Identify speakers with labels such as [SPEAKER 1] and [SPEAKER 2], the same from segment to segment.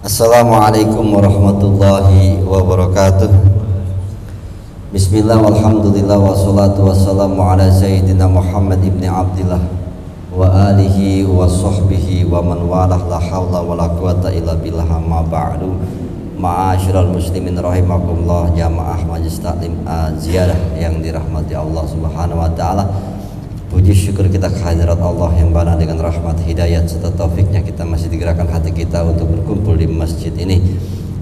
[SPEAKER 1] Assalamualaikum warahmatullahi wabarakatuh. Bismillah walhamdulillah wassalatu wassalamu ala sayyidina Muhammad ibn Abdillah wa alihi wa sahbihi wa man walah, la hawla wa la quwata illa billah, amma ba'du. Ma'asyiral muslimin rahimakumullah, jamaah majelis taklim ziyadah yang dirahmati Allah Subhanahu wa taala. Puji syukur kita kehadirat Allah yang bana dengan rahmat, hidayat serta taufiknya kita masih digerakkan hati kita untuk berkumpul di masjid ini.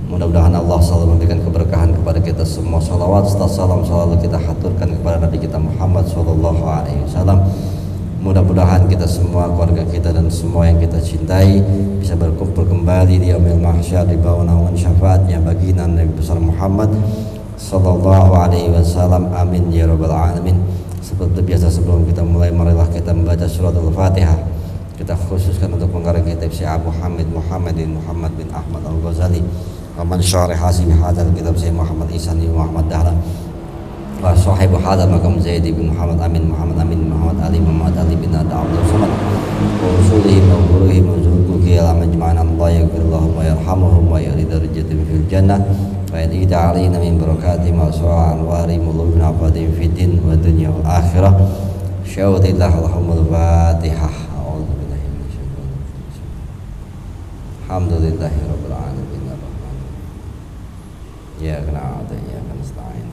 [SPEAKER 1] Mudah-mudahan Allah selalu memberikan keberkahan kepada kita semua. Salawat serta salam selalu kita haturkan kepada Nabi kita Muhammad SAW. Mudah-mudahan kita semua, keluarga kita dan semua yang kita cintai bisa berkumpul kembali di yaumil mahsyar di bawah naungan syafaatnya baginda Nabi besar Muhammad SAW. Amin ya rabbal alamin. Seperti biasa, sebelum kita mulai, marilah kita membaca surat Al-Fatihah. Kita khususkan untuk pengarang kitab Syekh Abu Hamid Muhammad bin Ahmad Al-Ghazali, wa man syarih hasim hadal kitab Syekh Muhammad Ihsan bin Muhammad Dahlan, wa sahibu hadal makam Zaid bin Muhammad Amin Muhammad Ali bin Ada Abdul Samad, wa usulihim wa guruhim wa zurukuki ala majma'an Allah yaghfirullahu wa yarhamuhum wa yuridu darjatin fil jannah wa yadida alaina min barakati ma su'an wa rimulun afadim fid din wa dunya wal akhirah. Syaurillah alhamdul fatihah. A'udzubillahi minasyaitonir rajim. Alhamdulillahi rabbil alamin arrahman. Ya na'budu wa iyyaka nasta'in.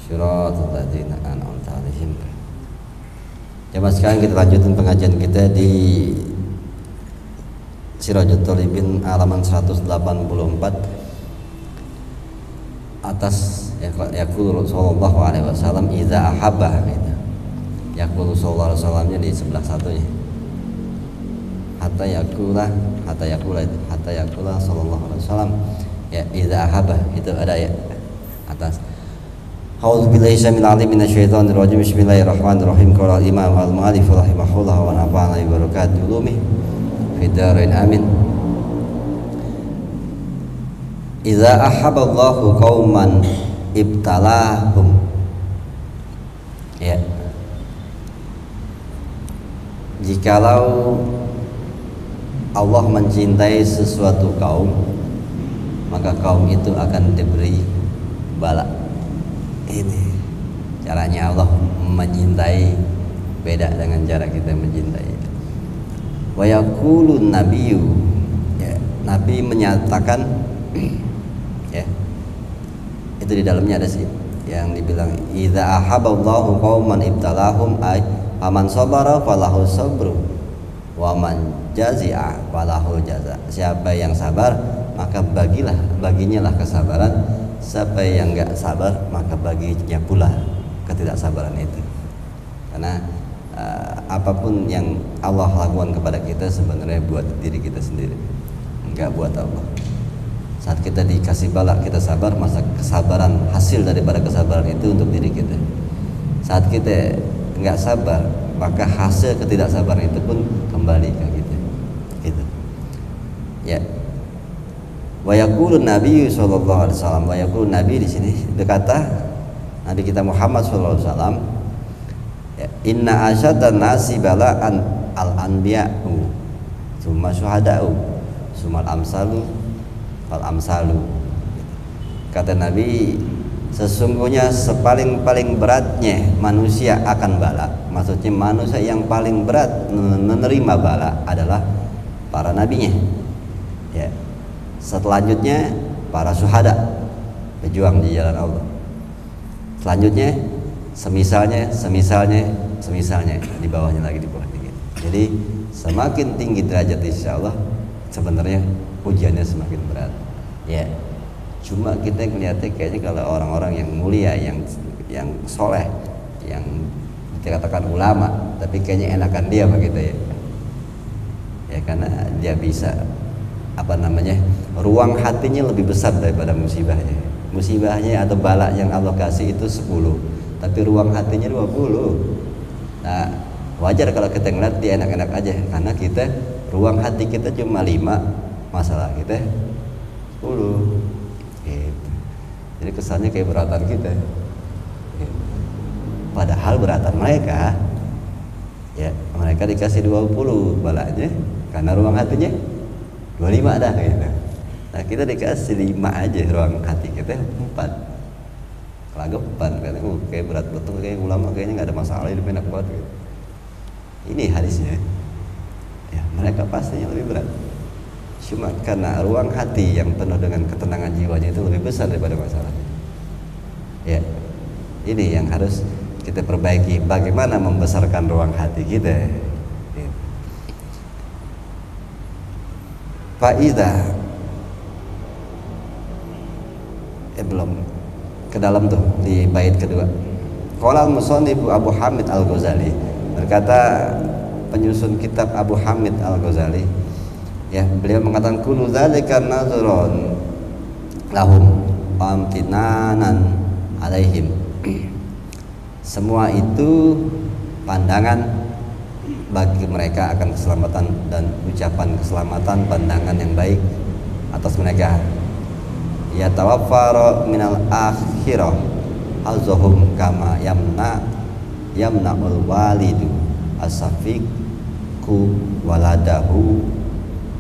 [SPEAKER 1] Shiratal ladzina an'amta 'alaihim. Jemaah sekalian, kita lanjutkan pengajian kita di Sirajul Talibin halaman 184 atas yaqulu sallallahu alaihi wasallam idza ahabba gitu. Yaqulu sallallahu alaihi wasallamnya di sebelah satunya. Hatta yaqula sallallahu alaihi wasallam ya idza ahabba, itu ada ya atas. A'udzubillahi syaitanir rajim minasyaitonir rajim. Bismillahirrahmanirrahim. Qala al-imam al-mu'allif rahimahullah wa nafa'ana bi barakatihi ulumi fid dharain amin. Idza ahabballahu qauman ibtalahum. Ya. Jikalau Allah mencintai sesuatu kaum, maka kaum itu akan diberi bala. Ini caranya Allah mencintai, beda dengan cara kita mencintai. Wa yaqulun nabiyyu, ya, Nabi menyatakan ya, itu di dalamnya ada sih yang dibilang idza ahabballahu qauman ibtalahum ay faman sabara falahu sabru wa man jazi'a falahu jaza. Siapa yang sabar maka baginya lah kesabaran, siapa yang enggak sabar maka baginya pula ketidaksabaran itu. Karena apapun yang Allah lakukan kepada kita sebenarnya buat diri kita sendiri, enggak buat Allah. Saat kita dikasih bala kita sabar, masa kesabaran hasil daripada kesabaran itu untuk diri kita. Saat kita enggak sabar, maka hasil ketidaksabaran itu pun kembali ke kita. Gitu. Ya. Wa yaqulun Nabi sallallahu alaihi wasallam, wa yaqulun Nabi di sini berkata Nabi kita Muhammad sallallahu alaihi wasallam, ya, inna asyaddan nasi bala'an al-anbiya'u tsumma syuhada'u tsumma al-amsalu fal amsalu. Kata Nabi, sesungguhnya sepaling-paling beratnya manusia akan bala, maksudnya manusia yang paling berat menerima bala adalah para nabinya. Ya. Selanjutnya para syuhada, berjuang di jalan Allah. Selanjutnya semisalnya di bawahnya lagi, di bawah dikit. Jadi semakin tinggi derajat insyaallah sebenarnya ujiannya semakin berat. Ya. Cuma kita melihatnya kayaknya kalau orang-orang yang mulia, yang soleh, yang dikatakan ulama, tapi kayaknya enakan dia begitu ya. Ya karena dia bisa ruang hatinya lebih besar daripada musibahnya. Musibahnya atau bala yang Allah kasih itu 10, tapi ruang hatinya 20. Nah, wajar kalau kita ngeliat dia enak-enak aja, karena kita ruang hati kita cuma 5, masalah kita 10 gitu. Jadi kesannya kayak beratan kita gitu. Padahal beratan mereka, ya mereka dikasih 20 balanya karena ruang hatinya 25 dah gitu. Nah kita dikasih 5 aja ruang hati kita 4 kelagapan kan, kayak berat betul, kayak ulama kayaknya nggak ada masalah, hidup enak banget gitu. Ini hadisnya ya, mereka pastinya lebih berat, cuma karena ruang hati yang penuh dengan ketenangan jiwanya itu lebih besar daripada masalahnya ya. Ini yang harus kita perbaiki, bagaimana membesarkan ruang hati kita ya. Faidah belum ke dalam tuh di bait kedua. Qala al-musannif Abu Hamid Al-Ghazali, berkata penyusun kitab Abu Hamid Al-Ghazali ya, beliau mengatakan kullu dzalika nazrun lahum amtinanan alaihim. Semua itu pandangan bagi mereka akan keselamatan dan ucapan keselamatan, pandangan yang baik atas mereka. Ya tawaffara minal akhirah hazuhum kama yamna'ul walidu asafiku waladahu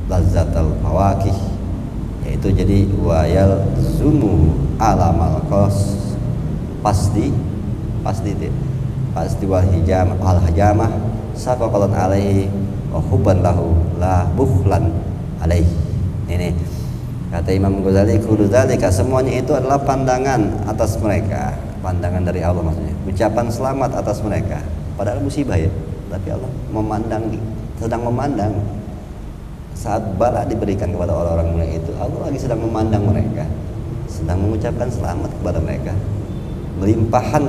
[SPEAKER 1] lazzatal fawakih, yaitu jadi wayal zumu alamal qas pasti wal hajamah saqalan alaihi wa hubban lahu la bukhlan alaihi. Ini kata Imam Ghazali, kullu dzalika, semuanya itu adalah pandangan atas mereka, pandangan dari Allah maksudnya, ucapan selamat atas mereka. Padahal musibah ya, tapi Allah memandang, sedang memandang. Saat bala diberikan kepada orang-orang mulia itu, Allah lagi sedang memandang mereka, sedang mengucapkan selamat kepada mereka. Limpahan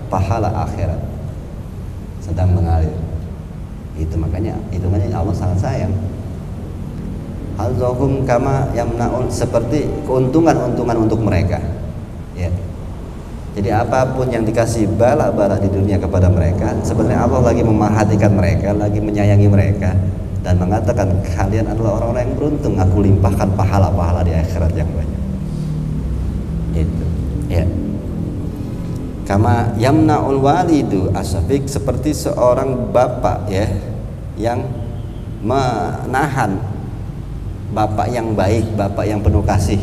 [SPEAKER 1] pahala akhirat sedang mengalir. Itu makanya hitungannya Allah sangat sayang. Hazuhum kama yamnaun, seperti keuntungan untuk mereka ya. Jadi apapun yang dikasih bala-bala di dunia kepada mereka, sebenarnya Allah lagi memperhatikan mereka, lagi menyayangi mereka, dan mengatakan kalian adalah orang-orang yang beruntung, aku limpahkan pahala-pahala di akhirat yang banyak. Itu ya. Kama yamnaul walidu asafik, seperti seorang bapak ya yang menahan, bapak yang baik, bapak yang penuh kasih,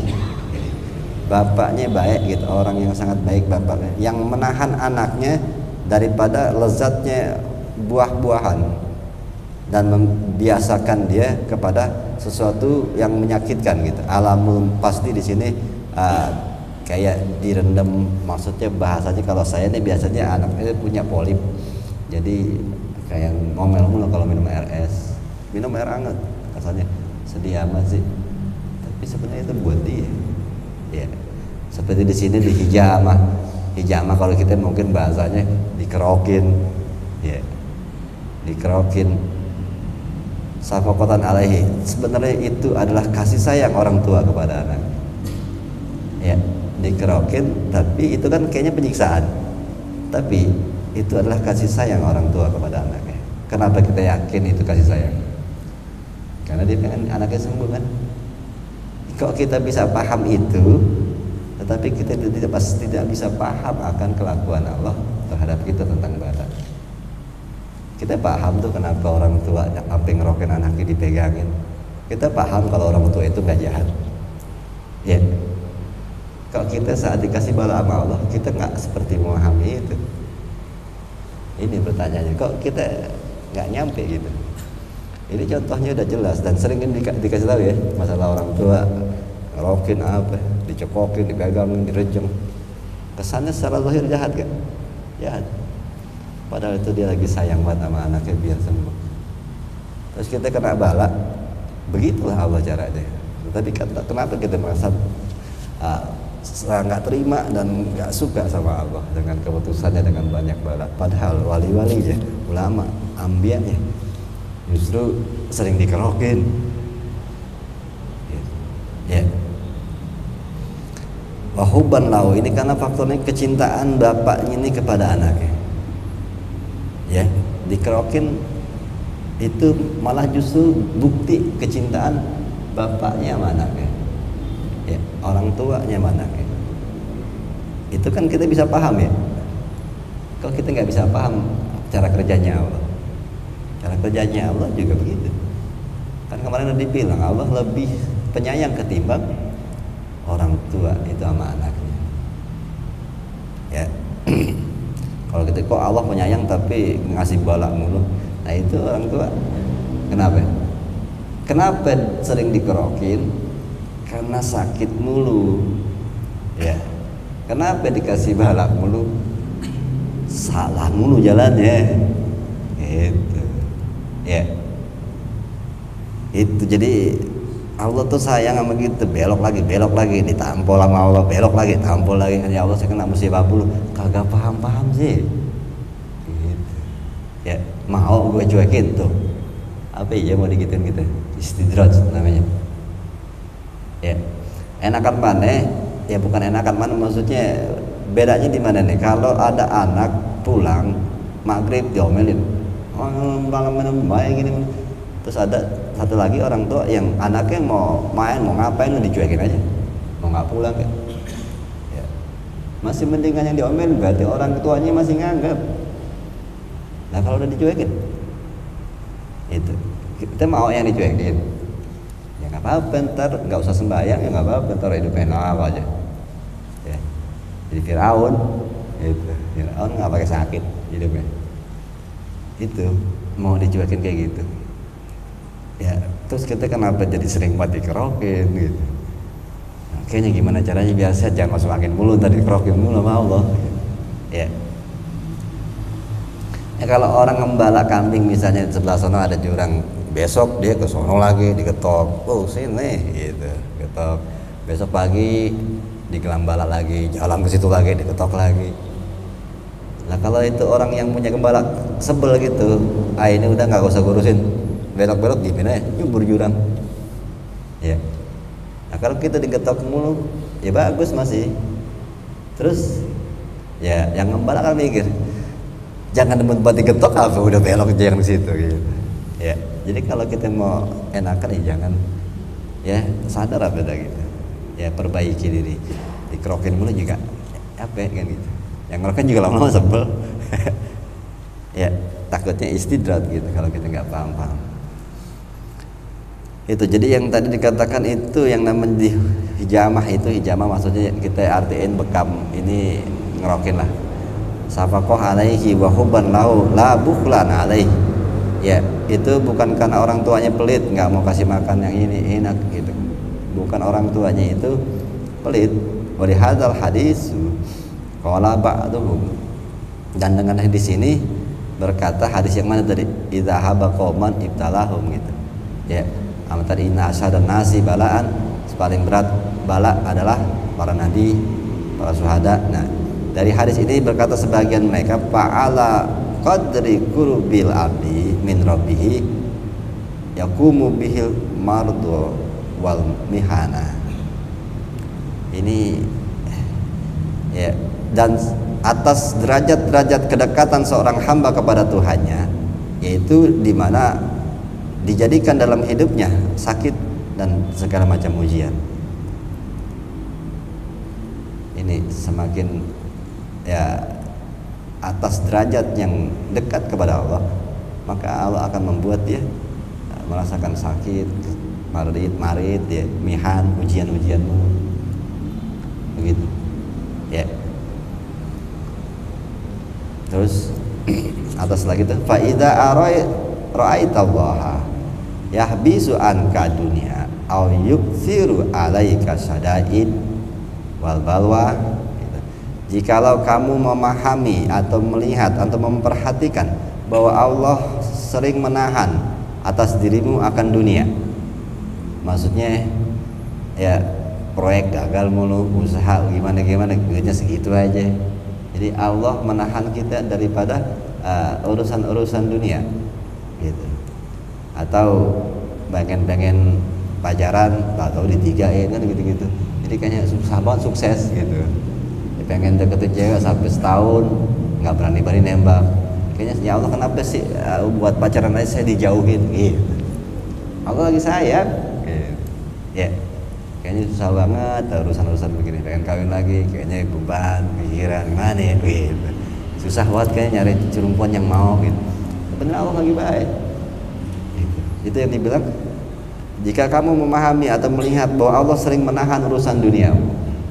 [SPEAKER 1] bapaknya baik gitu, orang yang sangat baik bapaknya, yang menahan anaknya daripada lezatnya buah-buahan dan membiasakan dia kepada sesuatu yang menyakitkan gitu. Alamul pasti di sini kayak direndam, maksudnya bahasanya kalau saya nih biasanya anaknya punya polip, jadi kayak ngomel mulu kalau minum air es, minum air hangat, rasanya sedih amat sih, tapi sebenarnya itu buat dia ya. Seperti di sini di hijamah kalau kita mungkin bahasanya dikerokin ya, dikerokin safaqatan alaihi, sebenarnya itu adalah kasih sayang orang tua kepada anak ya. Dikerokin, tapi itu kan kayaknya penyiksaan, tapi itu adalah kasih sayang orang tua kepada anaknya. Kenapa kita yakin itu kasih sayang? Karena dia pengen anaknya sembuh kan. Kok kita bisa paham itu, tetapi kita tidak bisa paham akan kelakuan Allah terhadap kita tentang badan. Kita paham tuh kenapa orang tua sampai ngerokin anaknya dipegangin. Kita paham kalau orang tua itu nggak jahat ya. Kalau kita saat dikasih bala sama Allah, kita nggak seperti memahami itu. Ini pertanyaannya, kok kita nggak nyampe gitu. Ini contohnya udah jelas dan sering dikasih tahu ya, masalah orang tua ngerokin apa, dicekokin, dipegangin, direjeng. Kesannya secara zahir jahat kan? Jahat. Padahal itu dia lagi sayang banget sama anaknya biar sembuh. Terus kita kena bala, begitulah Allah caranya. Tapi kenapa kita merasa nggak terima dan nggak suka sama Allah dengan keputusannya, dengan banyak bala? Padahal wali-walinya, ulama, ambiyanya justru sering dikerokin ya. Wahuban lau, ini karena faktornya kecintaan bapaknya ini kepada anaknya ya. Dikerokin itu malah justru bukti kecintaan bapaknya sama anaknya ya, orang tuanya sama anaknya. Itu kan kita bisa paham ya. Kalau kita nggak bisa paham cara kerjanya Allah, cara kerjanya Allah juga begitu Kan kemarin udah dibilang Allah lebih penyayang ketimbang orang tua itu sama anaknya. Ya. Kalau kita kok Allah penyayang tapi ngasih balak mulu. Nah itu orang tua. Kenapa? Kenapa sering dikerokin? Karena sakit mulu. Ya. Kenapa dikasih balak mulu? Salah mulu jalannya. Gitu. Ya. Itu jadi Allah tuh sayang sama gitu, belok lagi ditampol sama Allah, belok lagi tampol lagi. Ya Allah saya kena musibah dulu, kagak paham sih gitu. Ya mau gue cuekin tuh apa ya mau digituin gitu, istidraj namanya. Ya enakan mana ya, bukan enakan mana, maksudnya bedanya di mana nih? Kalau ada anak pulang maghrib diomelin, oh minum baik gini. Terus ada satu lagi orang tua yang anaknya mau main, mau ngapain, lu dicuekin aja, mau nggak pulang kan? Ya. Masih mendingan yang diomelin, berarti orang tuanya masih nganggap. Nah kalau udah dicuekin, itu kita mau yang dicuekin, ya nggak apa-apa, ntar nggak usah sembahyang, ya nggak apa-apa, ntar hidupnya enak aja. Ya. Jadi Firaun, itu Firaun nggak pakai sakit hidupnya. Itu mau dicuekin kayak gitu. Ya, terus kita kenapa jadi sering buat dikerokin gitu? Nah, kayaknya gimana caranya biasa jangan masuk angin mulu, tadi dikerokin mulu sama Allah. Ya. Ya kalau orang ngembala kambing misalnya di sebelah sana ada jurang, besok dia ke sono lagi diketok, oh sini gitu, ketok. Besok pagi di Gelambala lagi, jalan ke situ lagi diketok lagi. Nah kalau itu orang yang punya gembala sebel gitu, ini udah nggak usah ngurusin, belok-belok gimana ya, nyubur jurang. Ya. Nah kalau kita digetok mulu, ya bagus masih. Terus, ya yang gembala kan mikir, jangan tempat digetok apa udah belok jangan ke situ gitu. Ya. Jadi kalau kita mau enakan ya jangan, ya sadar apa dah gitu. Ya perbaiki diri. Dikerokin mulu juga, apa kan gitu. Yang ngerokin juga lama-lama sebel. Ya takutnya istidrat gitu kalau kita nggak paham. Itu jadi yang tadi dikatakan itu yang namanya di hijamah, itu hijamah maksudnya kita artiin bekam ini ngerokin lah. Safaqah alaihi wa hubban lahu la bukhlan alaihi. Ya itu bukan karena orang tuanya pelit nggak mau kasih makan yang ini enak gitu, bukan orang tuanya itu pelit. Wa hadzal hadis qala ba'dhum, dan dengan hadis ini berkata, hadis yang mana tadi, idza haba qauman ibtalahum gitu. Ya amat inna asyadan nasi balaan, paling berat bala adalah para nabi, para syuhada. Nah dari hadis ini berkata sebagian mereka, fa'ala qadri qurbil abdi min rabbih yaqumu bihil mardu wal mihana. Ini ya, dan atas derajat-derajat kedekatan seorang hamba kepada Tuhannya, yaitu di mana dijadikan dalam hidupnya sakit dan segala macam ujian. Ini semakin ya atas derajat yang dekat kepada Allah, maka Allah akan membuat dia merasakan sakit, marid ya, mihan, ujian-ujianmu begitu ya. Terus atas lagi tuh, fa idza ra'aitallaha yahbisu anka dunya aw yuksiru alaika sadaid wal balwa gitu. Jikalau kamu memahami atau melihat atau memperhatikan bahwa Allah sering menahan atas dirimu akan dunia, maksudnya ya proyek gagal mulu, usaha gimana duitnya segitu aja. Jadi Allah menahan kita daripada urusan-urusan dunia gitu. Atau pengen pacaran atau ditigain kan gitu-gitu. Jadi kayaknya susah banget sukses gitu. Pengen deketin cewek sampai setahun nggak berani nembak. Kayaknya ya Allah kenapa sih buat pacaran aja saya dijauhin gitu. Allah lagi sayang gitu. Ya kayaknya susah banget urusan begini, pengen kawin lagi kayaknya beban pikiran gimana ya gitu. Susah banget kayaknya nyari perempuan yang mau gitu. Bener Allah lagi baik gitu. Itu yang dibilang Jika kamu memahami atau melihat bahwa Allah sering menahan urusan dunia,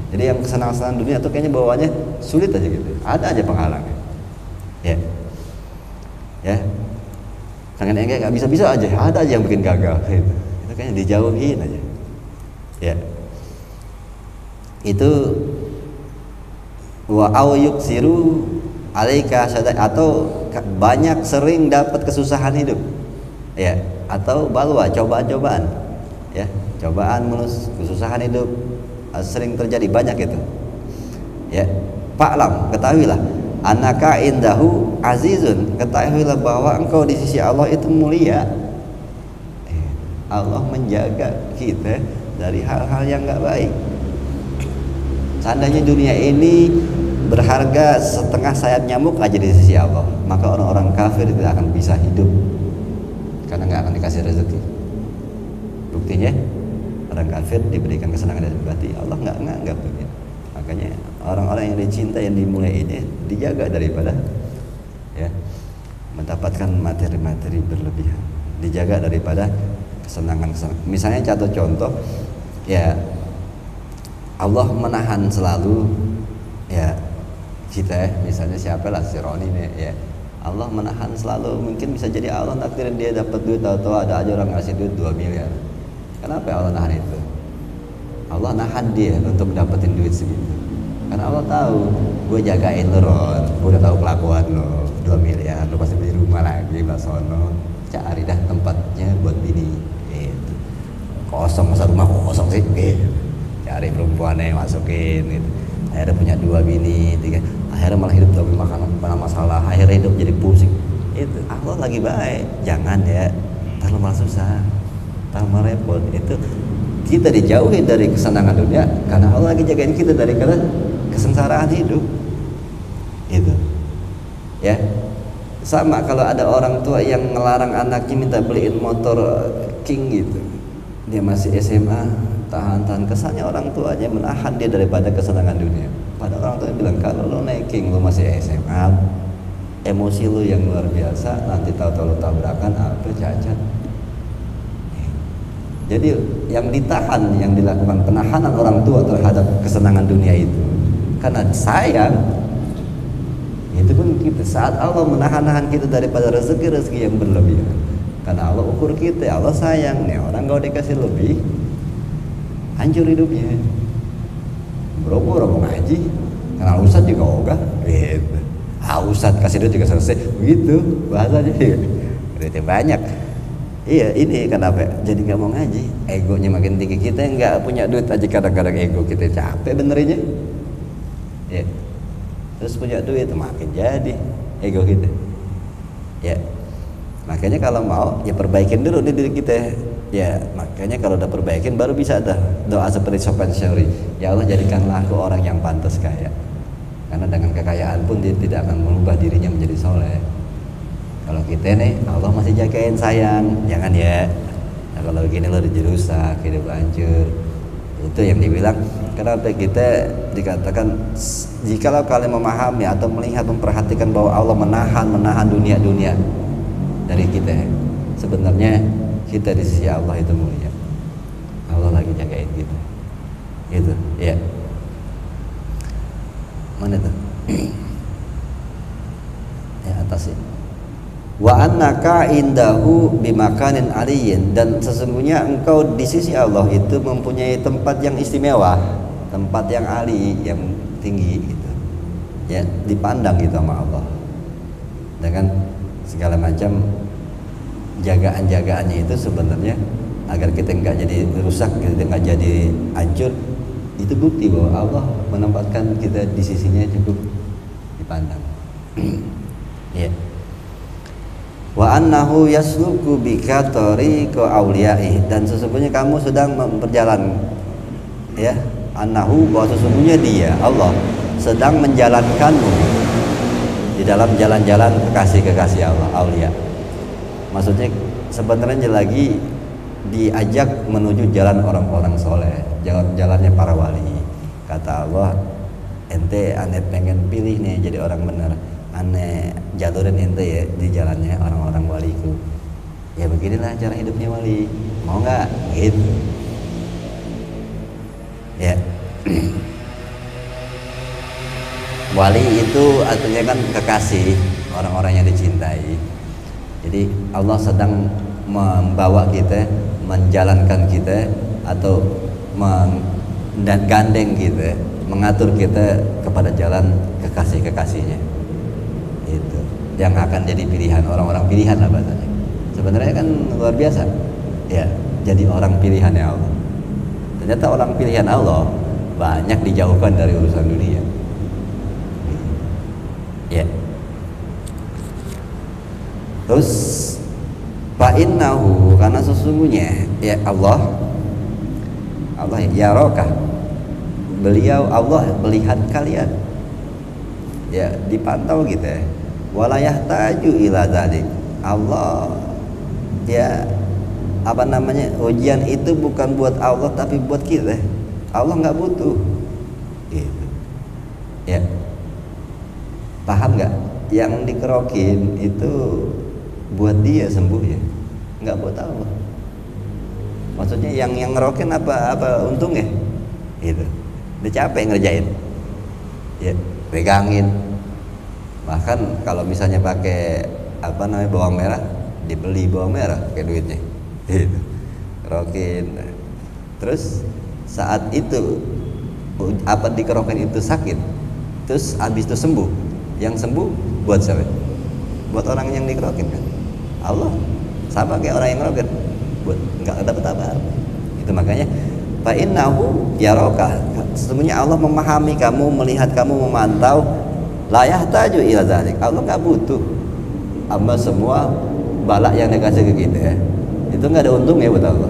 [SPEAKER 1] jadi yang kesenangan dunia itu kayaknya bawaannya sulit aja gitu, ada aja penghalangnya, ya, ya, tangan enggak nggak bisa aja, ada aja yang bikin gagal, gitu. Itu kayaknya dijauhin aja, ya, itu wa au yuksiru alaika atau banyak sering dapat kesusahan hidup, ya, atau balwa cobaan-cobaan, ya, cobaan mulus kesusahan hidup sering terjadi, banyak itu, ya. Fa'lam, ketahuilah, annaka indahu azizun, ketahuilah bahwa engkau di sisi Allah itu mulia. Allah menjaga kita dari hal-hal yang nggak baik. Seandainya dunia ini berharga setengah sayap nyamuk aja di sisi Allah, maka orang-orang kafir tidak akan bisa hidup karena nggak akan dikasih rezeki. Buktinya orang kafir diberikan kesenangan dari batin, Allah nggak nganggap begitu. Makanya orang-orang yang dicinta, yang dimulai ini dijaga daripada, ya, mendapatkan materi-materi berlebihan, dijaga daripada kesenangan. Misalnya contoh, ya, Allah menahan selalu, ya, kita, misalnya siapa lah si Roni nih, ya, Allah menahan selalu, mungkin bisa jadi Allah nakdirin dia dapat duit, tahu-tahu ada aja orang ngasih duit 2 miliar. Kenapa Allah nahan itu? Allah nahan dia untuk dapetin duit segitu, karena Allah tahu gue jagain lo, Ron, gue udah tahu kelakuan lo, 2 miliar lo pasti beli rumah lagi, Basono, cari dah tempatnya buat bini, gitu. Kosong, masa rumah kosong sih, gitu. Cari perempuannya masukin, gitu. Akhirnya punya 2 bini, 3, akhirnya malah hidup dalam masalah, akhirnya hidup jadi pusing. Itu Allah lagi baik, jangan ya, ntar lo malah susah, ntar malah repot. Itu kita dijauhi dari kesenangan dunia karena Allah lagi jagain kita dari kesengsaraan hidup. Itu, ya. Sama kalau ada orang tua yang ngelarang anaknya minta beliin motor King gitu, dia masih SMA, tahan kesannya orang tuanya menahan dia daripada kesenangan dunia. Pada orang tua bilang, kalau lo naik King, lo masih SMA, emosi lo yang luar biasa, nanti tahu-tahu lo tabrakan apa cacat. Jadi yang ditahan, yang dilakukan penahanan orang tua terhadap kesenangan dunia itu karena sayang. Itu pun kita, saat Allah menahan kita daripada rezeki yang berlebihan, karena Allah ukur kita, Allah sayang nih orang, kalau dikasih lebih hancur hidupnya. Boro-boro ngaji, karena ustad juga ogah, gitu. Ustad kasih duit juga selesai, begitu bahasanya. Duitnya banyak. Iya, ini kenapa? Jadi nggak mau ngaji, egonya makin tinggi. Kita nggak punya duit aja kadang-kadang ego kita capek benerinnya. Ya. Terus punya duit makin jadi ego kita. Ya. Makanya kalau mau ya perbaikin dulu nih diri kita. Ya, makanya kalau udah perbaikin baru bisa ada doa seperti Sopan Syuri. Ya Allah, jadikanlah aku orang yang pantas kaya. Karena dengan kekayaan pun dia tidak akan mengubah dirinya menjadi soleh. Kalau kita nih, Allah masih jagain sayang, jangan ya. Nah, kalau begini lo dijerusak, hidup hancur. Itu yang dibilang. Kenapa kita dikatakan jikalau kalian memahami atau melihat, memperhatikan bahwa Allah menahan dunia dari kita, sebenarnya kita di sisi Allah itu mulia. Allah lagi jagain kita. Gitu, ya. Mana tuh? Ya, atas sih. Wa annaka indahu bimakanin aliyin, dan sesungguhnya engkau di sisi Allah itu mempunyai tempat yang istimewa, tempat yang ali, yang tinggi gitu. Ya, dipandang gitu sama Allah. Dengan segala macam jagaan-jagaannya itu sebenarnya agar kita nggak jadi rusak, kita nggak jadi hancur. Itu bukti bahwa Allah menempatkan kita di sisinya cukup dipandang. Ya. Wa annahu yasluku bika tariqa auliyai, dan sesungguhnya kamu sedang berjalan, ya, annahu, bahwa sesungguhnya dia Allah sedang menjalankanmu di dalam jalan-jalan kekasih-kekasih Allah, aulia. Maksudnya sebenarnya lagi diajak menuju jalan orang-orang soleh, jalannya para wali. Kata Allah, ente aneh pengen pilih nih jadi orang benar, aneh jalurin ente ya di jalannya orang-orang waliku. Ya beginilah cara hidupnya wali, mau nggak gitu ya. Wali itu artinya kan kekasih, orang-orang yang dicintai. Jadi Allah sedang membawa kita, menjalankan kita, atau menggandeng kita, mengatur kita kepada jalan kekasih-kekasihnya. Itu yang akan jadi pilihan, orang-orang pilihan lah bahasanya. Sebenarnya kan luar biasa ya, jadi orang pilihannya Allah. Ternyata orang pilihan Allah banyak dijauhkan dari urusan dunia ya. Terus fa'innahu, karena sesungguhnya ya Allah ya rokah, beliau Allah melihat kalian ya, dipantau gitu ya. Walayah taju ila dzalik, Allah ya apa namanya, ujian itu bukan buat Allah tapi buat kita. Allah nggak butuh gitu ya. Paham nggak? Yang dikerokin itu buat dia sembuh ya, nggak buat Allah. Maksudnya yang ngerokin apa untungnya gitu. Dia capek ngerjain ya, pegangin. Bahkan kalau misalnya pakai apa namanya bawang merah, dibeli bawang merah kayak duitnya gitu, kerokin. Terus saat itu apa dikerokin itu sakit, terus habis itu sembuh. Yang sembuh buat siapa? Buat orang yang dikerokin kan? Allah. Sama kayak orang yang ngerokin, buat nggak dapat apa-apa. Itu makanya fa innahu yaraka, sesungguhnya Allah memahami kamu, melihat kamu, memantau. La yahtaju ila dzalik, Allah nggak butuh sama semua balak yang dikasih ke kita ya. Itu nggak ada untungnya buat Allah.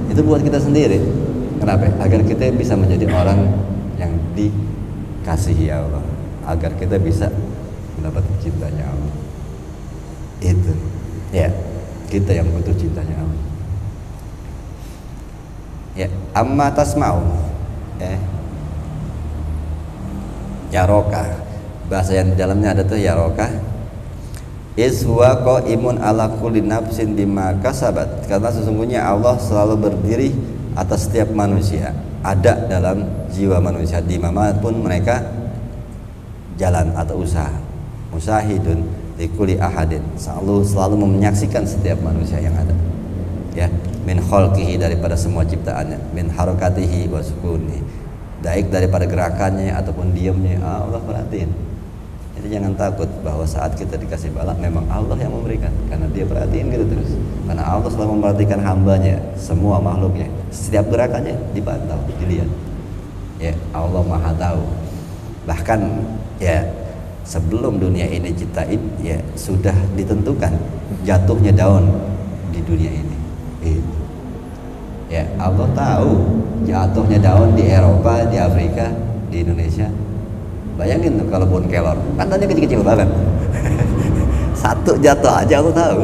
[SPEAKER 1] Itu buat kita sendiri. Kenapa? Agar kita bisa menjadi orang yang dikasihi Allah, agar kita bisa mendapat cintanya Allah. Itu ya, kita yang butuh cintanya Allah ya. Amma tasma'u ya roka, bahasa yang di dalamnya ada tuh ya roka, is huwa qaimun ala kulli nafsin bima kasabat, karena sesungguhnya Allah selalu berdiri atas setiap manusia, ada dalam jiwa manusia dimanapun mereka jalan atau usaha. Musahidun likuli ahadin, selalu menyaksikan setiap manusia yang ada ya, min khalqihi, daripada semua ciptaannya, min harakatihi wa sukuni, baik daripada gerakannya ataupun diamnya, Allah perhatiin. Jadi jangan takut bahwa saat kita dikasih balak memang Allah yang memberikan, karena dia perhatiin gitu terus. Karena Allah selalu memperhatikan hambanya, semua makhluknya, setiap gerakannya dipantau, dilihat ya. Allah Maha tahu. Bahkan ya sebelum dunia ini diciptain ya sudah ditentukan jatuhnya daun di dunia ini gitu. Ya Allah tahu jatuhnya daun di Eropa, di Afrika, di Indonesia. Bayangin tuh kalau pohon kelor, kan daunnya kecil-kecil banget. Satu jatuh aja Allah tahu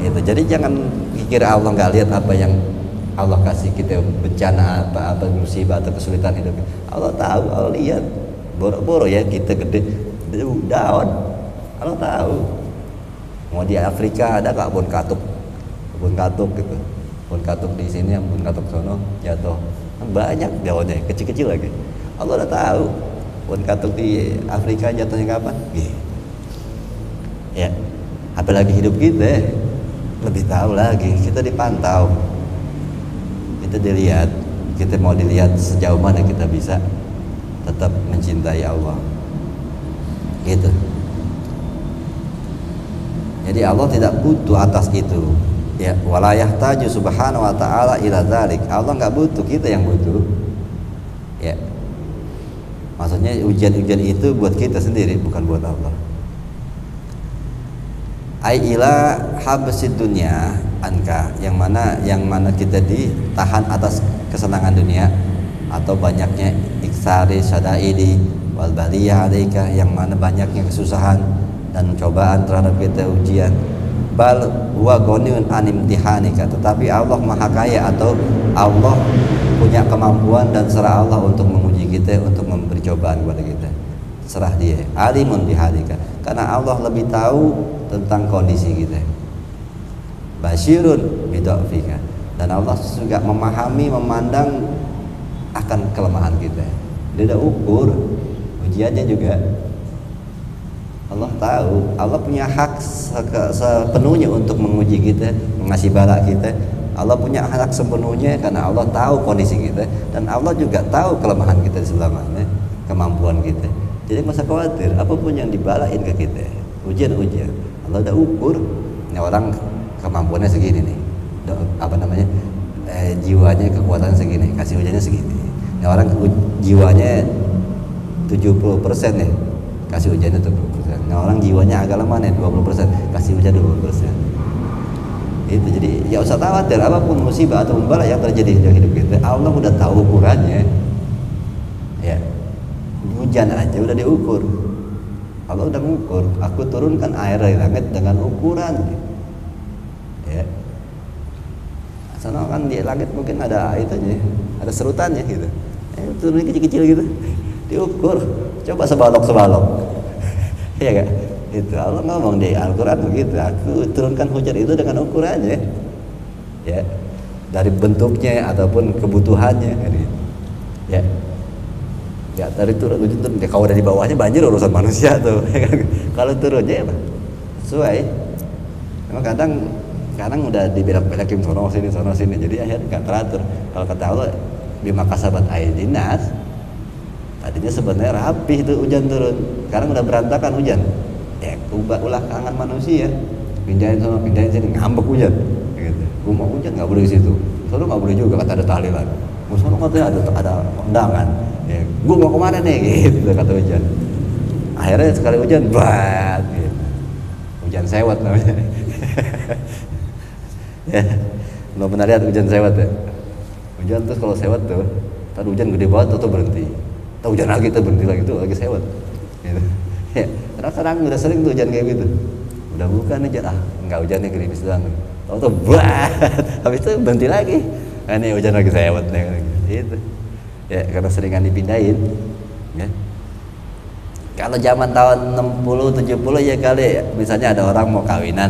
[SPEAKER 1] itu. Jadi jangan pikir Allah nggak lihat apa yang Allah kasih kita, bencana apa musibah atau kesulitan hidup. Allah tahu, Allah lihat. Boro-boro ya kita gede daun, Allah tahu. Mau di Afrika ada nggak kebun katuk gitu, kebun katuk di sini, yang kebun katuk sono jatuh, kan banyak daunnya kecil-kecil lagi. Allah udah tahu kebun katuk di Afrika jatuhnya kapan. Ya, apalagi hidup kita lebih tahu lagi, kita dipantau, kita dilihat, kita mau dilihat sejauh mana kita bisa tetap mencintai Allah gitu. Jadi Allah tidak butuh atas itu ya. Wala yahtaju subhanahu wa ta'ala ila dzalik, Allah nggak butuh, kita yang butuh ya. Maksudnya ujian-ujian itu buat kita sendiri, bukan buat Allah. Ai ila habsid dunya anka, yang mana kita ditahan atas kesenangan dunia, atau banyaknya iksari sadaidi wal baliyah alaika, yang mana banyaknya kesusahan dan cobaan terhadap kita, ujian. Bal huwa ghaniyun an imtihanika, tetapi Allah Maha Kaya, atau Allah punya kemampuan dan serah Allah untuk menguji kita, untuk memberi cobaan kepada kita. Serah dia. Alimun bihalika, Karena Allah lebih tahu tentang kondisi kita. Basyirun bid'afika. Dan Allah juga memahami, memandang akan kelemahan kita. Dia udah ukur ujiannya juga. Allah tahu, Allah punya hak sepenuhnya untuk menguji kita, mengasih bala kita. Allah punya hak sepenuhnya karena Allah tahu kondisi kita, dan Allah juga tahu kelemahan kita di sebelah mana, kemampuan kita. Jadi masa khawatir, apapun yang dibalain ke kita, ujian-ujian, Allah udah ukur. Ini orang kemampuannya segini nih, jiwanya kekuatan segini, kasih ujiannya segini. Ini orang jiwanya 70% nih, kasih ujiannya 70%. Nah orang jiwanya agak lemah nih 20%, kasih ujian 20%. Itu jadi ya usah khawatir apapun musibah atau bala yang terjadi dalam hidup kita, Allah udah tahu ukurannya. Ya, hujan aja udah diukur. Allah udah mengukur. Aku turunkan air dari langit dengan ukuran. Ya, sana kan di langit mungkin ada itunya, ada serutannya gitu. Turun kecil-kecil gitu, diukur. Coba sebalok. Iya gak? Itu Allah ngomong di Al-Quran begitu. Aku turunkan hujan itu dengan ukurannya, ya, dari bentuknya ataupun kebutuhannya, ya. Ya dari turun hujan turun. Kalau dari bawahnya banjir urusan manusia tuh. Kalau turunnya apa? Sesuai. Memang kadang udah dibelak-belakin sono sini, jadi akhirnya nggak teratur. Kalau kata Allah, bima kasabat aidinas, tadinya sebenarnya rapi itu hujan turun, sekarang udah berantakan hujan. Ya ulah kangen manusia, pindahin sono pindahin sini, ngambek hujan gitu. Gua mau hujan nggak boleh di situ, sono nggak boleh juga, kata ada tahlilan. Sono katanya ada undangan, ya gua mau kemana nih gitu kata hujan. Akhirnya sekali hujan bat gitu. Hujan sewot namanya. Ya, belum pernah lihat hujan sewot ya? Hujan terus kalau sewot tuh, tadi hujan gede banget atau berhenti, atau hujan lagi tuh berhenti lagi tuh lagi sewot. Gitu. Ya, sekarang udah sering tuh hujan kayak gitu. Udah bukan hujan, enggak hujan nih gerimis doang. Tahu tuh, buat, habis itu berhenti lagi. Ini hujan lagi sewot nih, gitu. Ya, karena seringan dipindahin. Ya. Kalau zaman tahun 60-70 ya kali, misalnya ada orang mau kawinan,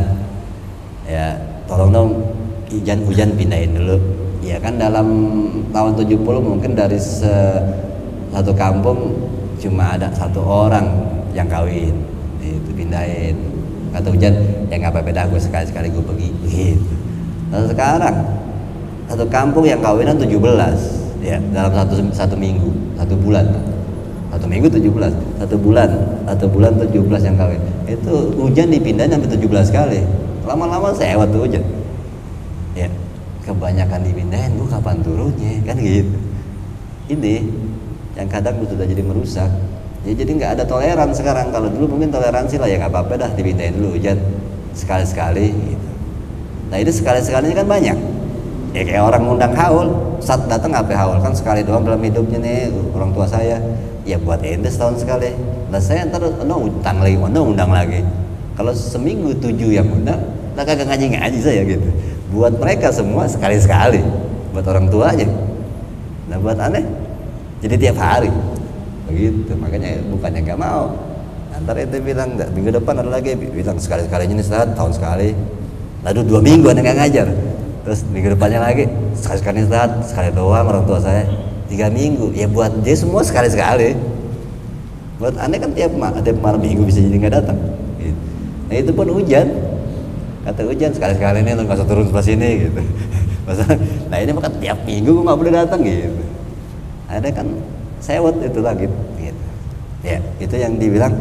[SPEAKER 1] ya tolong dong hujan pindahin dulu. Ya kan dalam tahun 70 mungkin dari satu kampung cuma ada satu orang yang kawin, itu pindahin. Kata hujan, ya nggak apa-apa dah, gue sekali-sekali gue pergi, gitu. Lalu sekarang satu kampung yang kawinan 17, ya dalam satu minggu, satu bulan. Satu minggu 17, satu bulan 17 yang kawin. Itu hujan dipindahin sampai 17 kali. Lama-lama sewot tuh hujan. Ya, kebanyakan dipindahin, bu kapan turunnya, kan gitu. Ini yang kadang sudah jadi merusak. Ya, jadi nggak ada toleran sekarang. Kalau dulu mungkin toleransi lah, ya nggak apa-apa dah dipindahin dulu hujan sekali-sekali. Gitu. Nah itu sekali-sekalinya kan banyak. Ya kayak orang ngundang haul, saat datang apa haul kan sekali doang dalam hidupnya nih orang tua saya. Ya buat ente setahun sekali. Nah saya ntar undang lagi. Kalau seminggu 7 yang undang, lah kagak ngaji saya gitu. Buat mereka semua sekali-sekali. Buat orang tua aja. Nah buat aneh, jadi tiap hari. Begitu. Makanya bukannya nggak mau. Ntar ente bilang minggu depan ada lagi, bilang sekali-sekalinya nih setahun, tahun sekali. Lalu 2 minggu anda nggak ngajar. Terus minggu depannya lagi sekali-sekali setahun, sekali doang orang tua saya. 3 minggu, ya buat dia semua sekali-sekali. Buat aneh kan tiap malam minggu bisa jadi nggak datang. Gitu. Nah itu pun hujan. Kata hujan sekali-sekali nih lo nggak usah turun sebelah sini gitu. Nah ini maka tiap minggu gue nggak boleh datang gitu. Ada kan sewot itu lagi. Gitu. Ya itu yang dibilang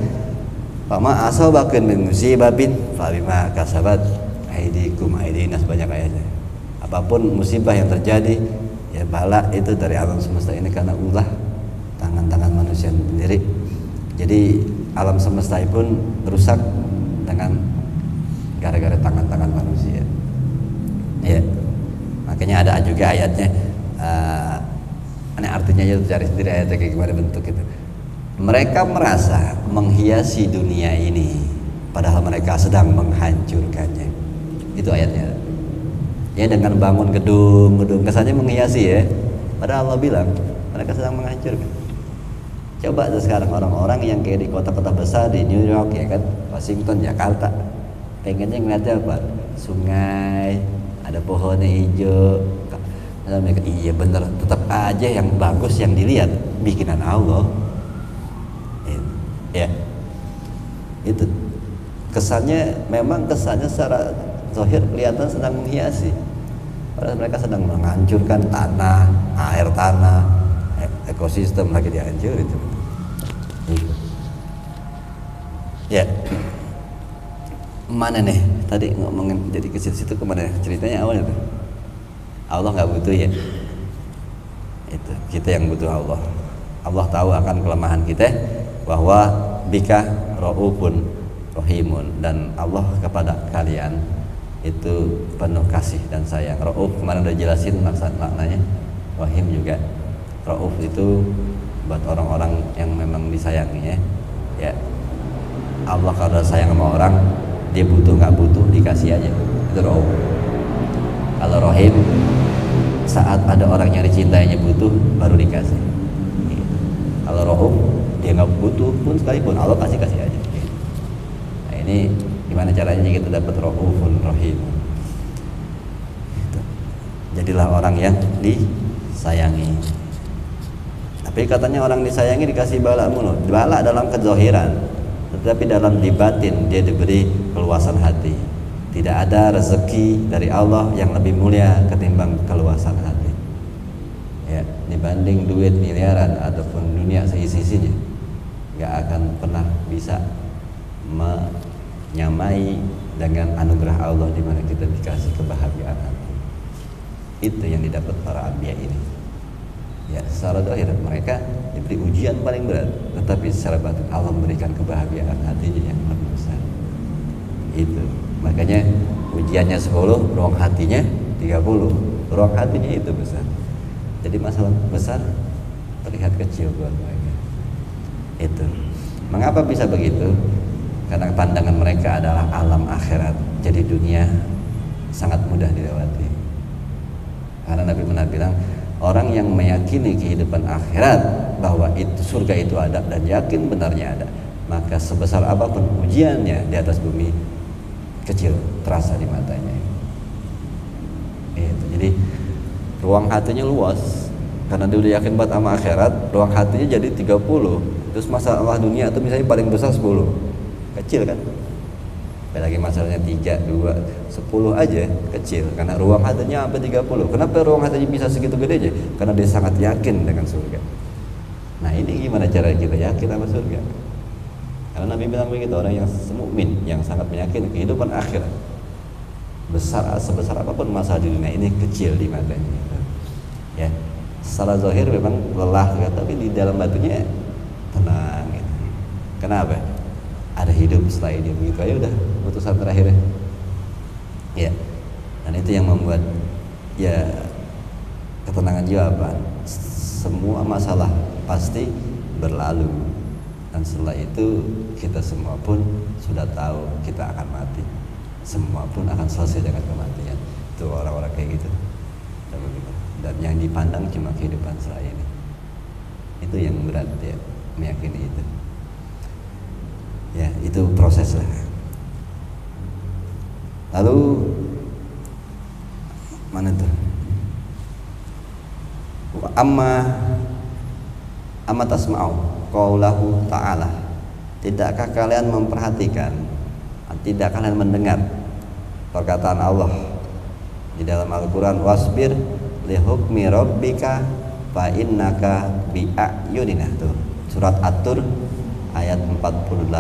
[SPEAKER 1] Pama asobakeun min musibatin falima kasabat aidikum aidinas, banyak ayatnya. Apapun musibah yang terjadi, ya bala itu dari alam semesta ini karena ulah tangan-tangan manusia sendiri. Jadi alam semesta pun rusak dengan gara-gara tangan-tangan manusia. Ya, makanya ada juga ayatnya. Ini artinya aja cari sendiri ayatnya kayak gimana bentuk itu. Mereka merasa menghiasi dunia ini, padahal mereka sedang menghancurkannya. Itu ayatnya. Ya dengan bangun gedung kesannya menghiasi ya, padahal Allah bilang mereka sedang menghancurkan. Coba tuh sekarang orang-orang yang kayak di kota-kota besar di New York ya kan, Washington, Jakarta, pengennya ngeliatnya apa? Sungai, ada pohonnya hijau. Lalu mereka, iya bener, tetap aja yang bagus yang dilihat bikinan Allah. Ya, itu kesannya, memang kesannya secara zahir kelihatan sedang menghiasi, padahal mereka sedang menghancurkan tanah, air tanah, ekosistem lagi dihancur itu. Ya, mana nih tadi ngomongin jadi ke situ kemana ceritanya awalnya tuh? Allah nggak butuh ya, itu kita yang butuh Allah. Allah tahu akan kelemahan kita, bahwa bika raufun rahimun, dan Allah kepada kalian itu penuh kasih dan sayang. Rauf kemarin udah jelasin maknanya, rahim juga. Rauf itu buat orang-orang yang memang disayangi ya. Allah kalau sayang sama orang, dia butuh nggak butuh dikasih aja, itu rauf. Kalau rahim, saat ada orang yang dicintainya butuh baru dikasih. Kalau rauf, dia nggak butuh pun sekalipun Allah kasih aja. Nah, ini gimana caranya kita dapat raufun rahim? Jadilah orang yang disayangi. Tapi katanya orang disayangi dikasih bala mulu. Bala dalam kezahiran, tetapi dalam dibatin dia diberi keluasan hati. Tidak ada rezeki dari Allah yang lebih mulia ketimbang keluasan hati. Ya, dibanding duit miliaran ataupun dunia seisi-isinya, nggak akan pernah bisa menyamai dengan anugerah Allah di mana kita dikasih kebahagiaan hati. Itu yang didapat para anbiya ini. Ya, secara zahir mereka diberi ujian paling berat, tetapi secara batin Allah memberikan kebahagiaan hatinya yang lebih besar. Itu makanya ujiannya 10, ruang hatinya 30. Ruang hatinya itu besar. Jadi masalah besar terlihat kecil buat mereka. Itu mengapa bisa begitu? Karena pandangan mereka adalah alam akhirat. Jadi dunia sangat mudah dilewati. Karena Nabi pernah bilang, orang yang meyakini kehidupan akhirat, bahwa itu surga itu ada dan yakin benarnya ada, maka sebesar apapun ujiannya di atas bumi kecil terasa di matanya. Itu. Jadi ruang hatinya luas karena dia udah yakin banget sama akhirat. Ruang hatinya jadi 30. Terus masalah dunia itu misalnya paling besar 10, kecil kan? Apalagi masalahnya 3, 2, 10 aja kecil, karena ruang hatinya sampai 30. Kenapa ruang hatinya bisa segitu gedenya? Karena dia sangat yakin dengan surga. Nah, ini gimana cara kita yakin sama surga? Karena Nabi bilang begitu, orang yang mukmin yang sangat meyakini kehidupan akhirat, sebesar apapun masalah di dunia ini kecil di matanya. Ya, secara zahir memang lelah, tapi di dalam batunya tenang. Gitu. Kenapa? Ada hidup setelah ini, begitu aja udah putusan terakhirnya. Ya, dan itu yang membuat ya ketenangan jiwa apa? Semua masalah pasti berlalu, dan setelah itu kita semua pun sudah tahu kita akan mati. Semua pun akan selesai dengan kematian. Itu orang-orang kayak gitu. Dan yang dipandang cuma kehidupan setelah ini. Itu yang berat ya, meyakini itu. Ya, itu proses lah. Lalu mana tuh? Amma tasma'u qaulahu ta'ala. Tidakkah kalian memperhatikan, tidakkah kalian mendengar perkataan Allah di dalam Al-Qur'an, wasbir li hukmi rabbika fa innaka bi a'yunina. Tuh, surat At-Tur ayat 48,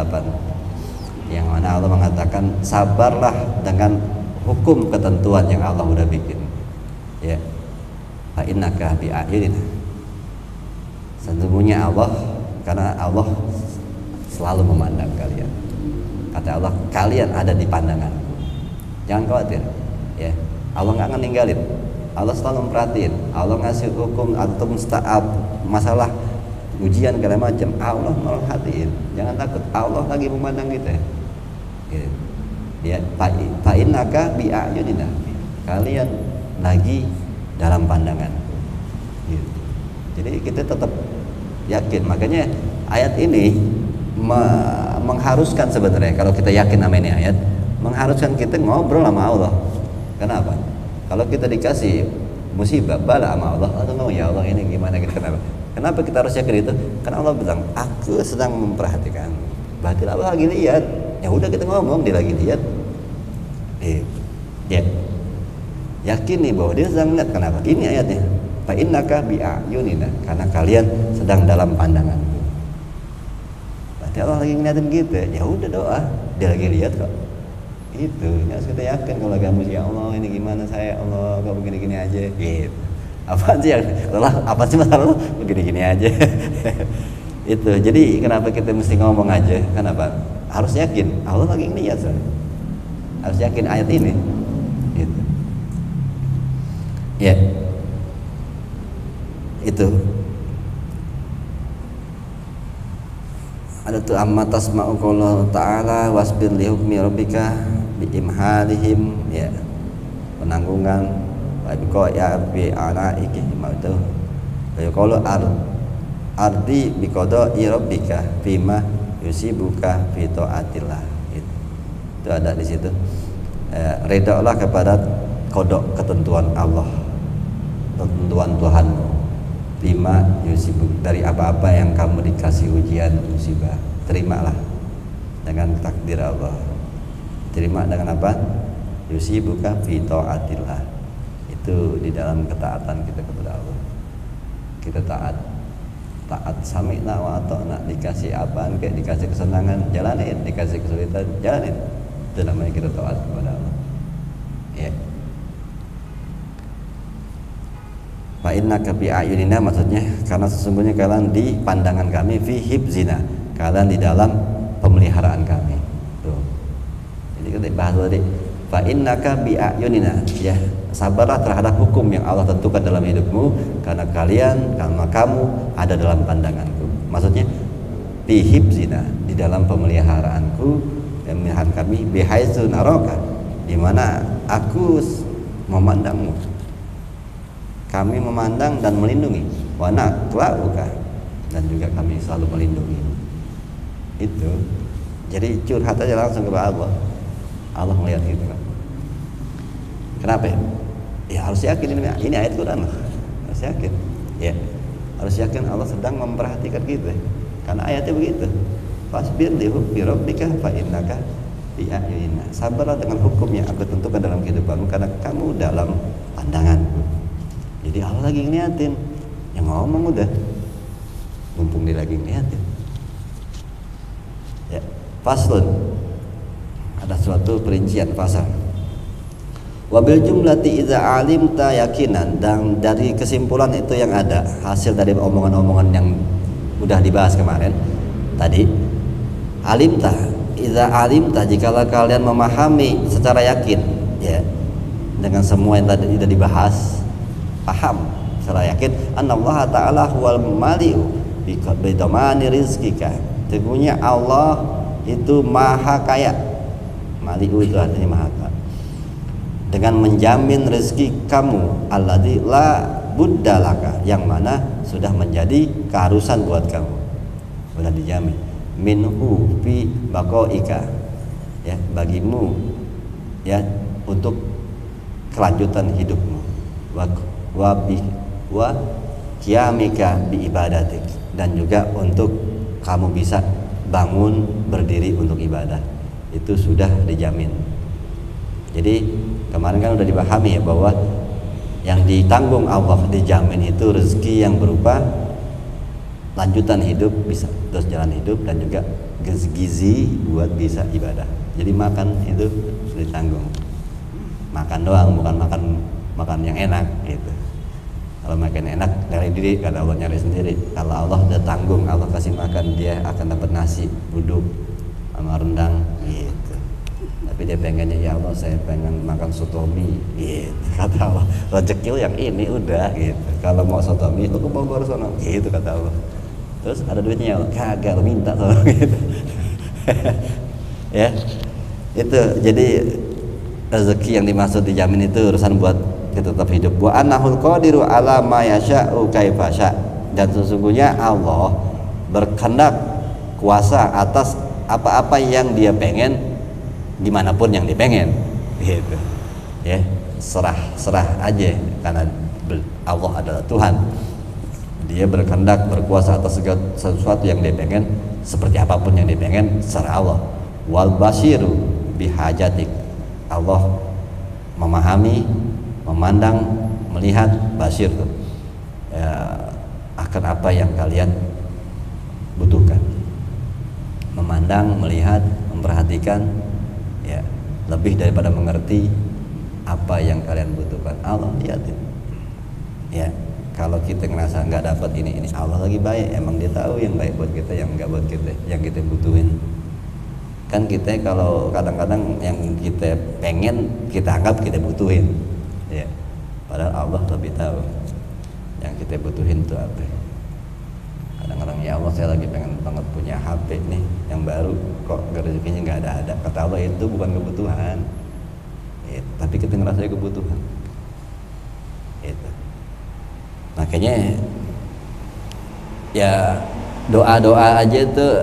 [SPEAKER 1] yang mana Allah mengatakan sabarlah dengan hukum ketentuan yang Allah udah bikin. Ya, fa innaka bi a'yunina. Sesungguhnya Allah, karena Allah selalu memandang kalian. Kata Allah, kalian ada di pandangan. Jangan khawatir. Ya, Allah nggak akan ninggalin. Allah selalu memperhatiin. Allah ngasih hukum atau musta'ab masalah ujian segala macam, Allah merhatiin. Jangan takut, Allah lagi memandang kita. Gitu. Dia fa innaka bi a'yunina. Kalian lagi dalam pandangan. Gitu. Jadi kita tetap yakin. Makanya ayat ini mengharuskan sebenarnya, kalau kita yakin sama ini ayat, mengharuskan kita ngobrol sama Allah. Kenapa? Kalau kita dikasih musibah, bala sama Allah, atau ngomong ya Allah ini gimana gitu, kenapa kita harus yakin itu? Karena Allah bilang aku sedang memperhatikan. Berarti Allah lagi lihat. Ya udah kita ngomong, dia lagi lihat. Ya, yakin nih bahwa dia sedang melihat. Kenapa? Ini ayatnya. Fa innaka bi a'yunina, karena kalian sedang dalam pandangan. Berarti Allah lagi ngeliatin kita. Ya udah doa, dia lagi lihat kok. Itu, harus kita yakin kalau kamu ya Allah ini gimana saya, Allah kok begini-gini aja. Gitu. Apa sih yang apa sih masalah lu? Begini-gini aja. Itu. Jadi kenapa kita mesti ngomong aja? Kenapa? Harus yakin Allah lagi ngeliat. Harus yakin ayat ini. Gitu. Ya. Itu. Ada tuh amma tasma'u qaulullah ta'ala wasbir li hukmi rabbika bi imhalihim, ya, penanggungan wa biqa ya bi alaiki itu. Ya kalau ardi bi qada'i rabbika bima yusibuka fi taatillah. Itu ada di situ. Redalah kepada kodok ketentuan Allah, ketentuan Tuhanmu, bima yusibuk, dari apa-apa yang kamu dikasih ujian musibah, terimalah dengan takdir Allah. Terima dengan apa? Yusibuka fi taatillah. Itu di dalam ketaatan kita kepada Allah. Kita taat sami'na wa ata'na, dikasih apaan kayak dikasih kesenangan jalanin, dikasih kesulitan jalanin. Itu namanya kita taat kepada Allah. Ya. Fa innaka bi ayunina, maksudnya karena sesungguhnya kalian di pandangan kami, fi hibzina, kalian di dalam pemeliharaan kami. Tuh. Jadi kita bahas tadi fa innaka bi ayunina, ya, sabarlah terhadap hukum yang Allah tentukan dalam hidupmu, karena kamu ada dalam pandanganku. Maksudnya bi hibzina, di dalam pemeliharaanku, pemeliharaan kami, bihaitsu naraka, di mana aku memandangmu, kami memandang dan melindungi, wa naqla'uka, dan juga kami selalu melindungi. Itu. Jadi curhat aja langsung kepada Allah. Allah melihat gitu kan. Kenapa? Ya harus yakin ini ayat Quran. Harus yakin. Ya. Harus yakin Allah sedang memperhatikan kita. Karena ayatnya begitu. Fasbir li hukmi rabbika fa innaka bi a'yunina. Sabarlah dengan hukum yang aku tentukan dalam kehidupanmu, karena kamu dalam pandanganku. Jadi Allah lagi ngeliatin, yang ngomong udah, mumpung dia lagi ngeliatin. Ya, faslun, ada suatu perincian pasal. Wabil jumlati idza alimta yakinan, dan dari kesimpulan itu yang ada hasil dari omongan-omongan yang udah dibahas kemarin tadi. Alimta, idza alimta, jikalau kalian memahami secara yakin, ya, dengan semua yang tadi sudah dibahas, paham secara yakin, annallaha ta'ala huwal mali'u bi damani rizqika, sesungguhnya Allah itu maha kaya. Mali'u itu artinya maha kaya, dengan menjamin rezeki kamu, alladzi la buddalaka, yang mana sudah menjadi keharusan buat kamu, sudah dijamin, minhu fi baqaika, ya, bagimu, ya, untuk kelanjutan hidupmu, wa qiyamika bi ibadatik, dan juga untuk kamu bisa bangun berdiri untuk ibadah, itu sudah dijamin. Jadi kemarin kan udah dipahami ya, bahwa yang ditanggung Allah, dijamin itu rezeki yang berupa lanjutan hidup, bisa terus jalan hidup, dan juga gizi buat bisa ibadah. Jadi makan itu sudah ditanggung, makan doang, bukan makan yang enak gitu. Kalau makan enak dari diri, karena Allah nyari sendiri. Kalau Allah udah tanggung, Allah kasih makan, dia akan dapat nasi buduk sama rendang gitu. Tapi dia pengennya, ya Allah saya pengen makan sotomi gitu. Kata Allah, rezeki yang ini udah gitu. Kalau mau sotomi lu ke Bogor sono gitu, kata Allah. Terus ada duitnya, ya Allah, kagak, lu minta sono gitu. Ya. Itu jadi rezeki yang dimaksud dijamin itu urusan buat kita tetap hidup. Wa annahul qadiru ala ma yasha'u kaifa sya', dan sesungguhnya Allah berkehendak kuasa atas apa-apa yang dia pengen dimanapun yang dia pengen gitu ya, serah aja karena Allah adalah Tuhan. Dia berkehendak berkuasa atas segala sesuatu yang dia pengen, seperti apapun yang dia pengen serah Allah. Wal basiru bihajatik, Allah memahami, memandang, melihat, basir tuh ya, akan apa yang kalian butuhkan. Memandang, melihat, memperhatikan ya, lebih daripada mengerti apa yang kalian butuhkan. Allah lihatin ya. Kalau kita ngerasa nggak dapat ini Allah lagi baik, emang dia tahu yang baik buat kita, yang nggak buat kita, yang kita butuhin. Kan kita kalau kadang-kadang yang kita pengen kita anggap kita butuhin ya, padahal Allah lebih tahu yang kita butuhin itu apa. Kadang-kadang ya Allah, saya lagi pengen banget punya HP nih yang baru, kok rezekinya nggak ada. Kata Allah itu bukan kebutuhan ya, tapi kita ngerasa kebutuhan itu. Makanya ya doa-doa aja tuh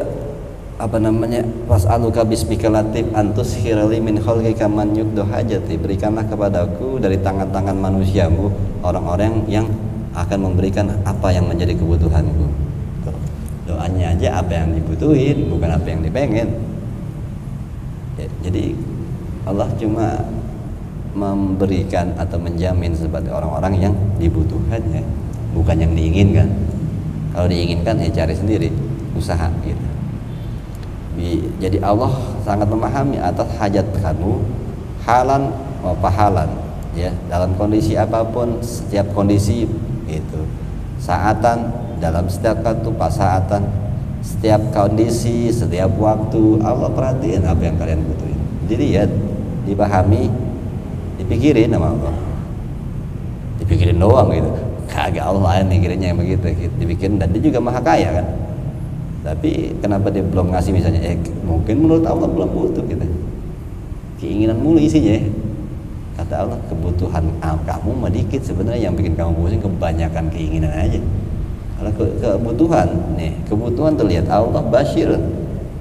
[SPEAKER 1] apa namanya, fas'aluka bismika latif antus hirali min khalqika man yukdu hajati, berikanlah kepadaku dari tangan-tangan manusiamu orang-orang yang akan memberikan apa yang menjadi kebutuhanku. Doanya aja apa yang dibutuhin, bukan apa yang dipengen ya, jadi Allah cuma memberikan atau menjamin sebagai orang-orang yang dibutuhkannya, bukan yang diinginkan. Kalau diinginkan ya cari sendiri, usaha gitu. Jadi Allah sangat memahami atas hajat kamu, halan wa pahalan ya, dalam kondisi apapun, setiap kondisi itu, saatan, dalam setiap waktu, pasaatan, setiap kondisi, setiap waktu Allah perhatiin apa yang kalian butuhin. Jadi ya dipahami, dipikirin sama Allah, dipikirin doang gitu. Kagak, Allah yang mikirinnya yang begitu, dipikirin, dan dia juga maha kaya kan. Tapi kenapa dia belum ngasih misalnya? Mungkin menurut Allah belum butuh kita. Keinginan mulu isinya. Kata Allah, kebutuhan kamu mah dikit sebenarnya, yang bikin kamu pusing kebanyakan keinginan aja. Kalau kebutuhan nih, kebutuhan terlihat Allah basir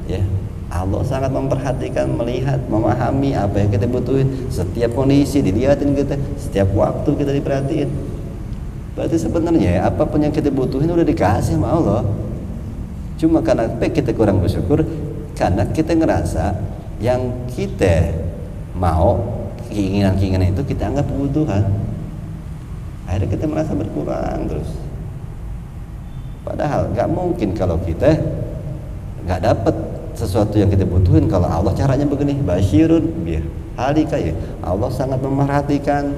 [SPEAKER 1] ya. Allah sangat memperhatikan, melihat, memahami apa yang kita butuhin. Setiap kondisi dilihatin kita, setiap waktu kita diperhatiin. Berarti sebenarnya apapun yang kita butuhin udah dikasih sama Allah. Cuma karena kita kurang bersyukur, karena kita ngerasa yang kita mau, keinginan-keinginan itu kita anggap kebutuhan. Akhirnya kita merasa berkurang terus. Padahal nggak mungkin kalau kita nggak dapat sesuatu yang kita butuhin kalau Allah caranya begini, basyirun biar halika ya. Allah sangat memperhatikan,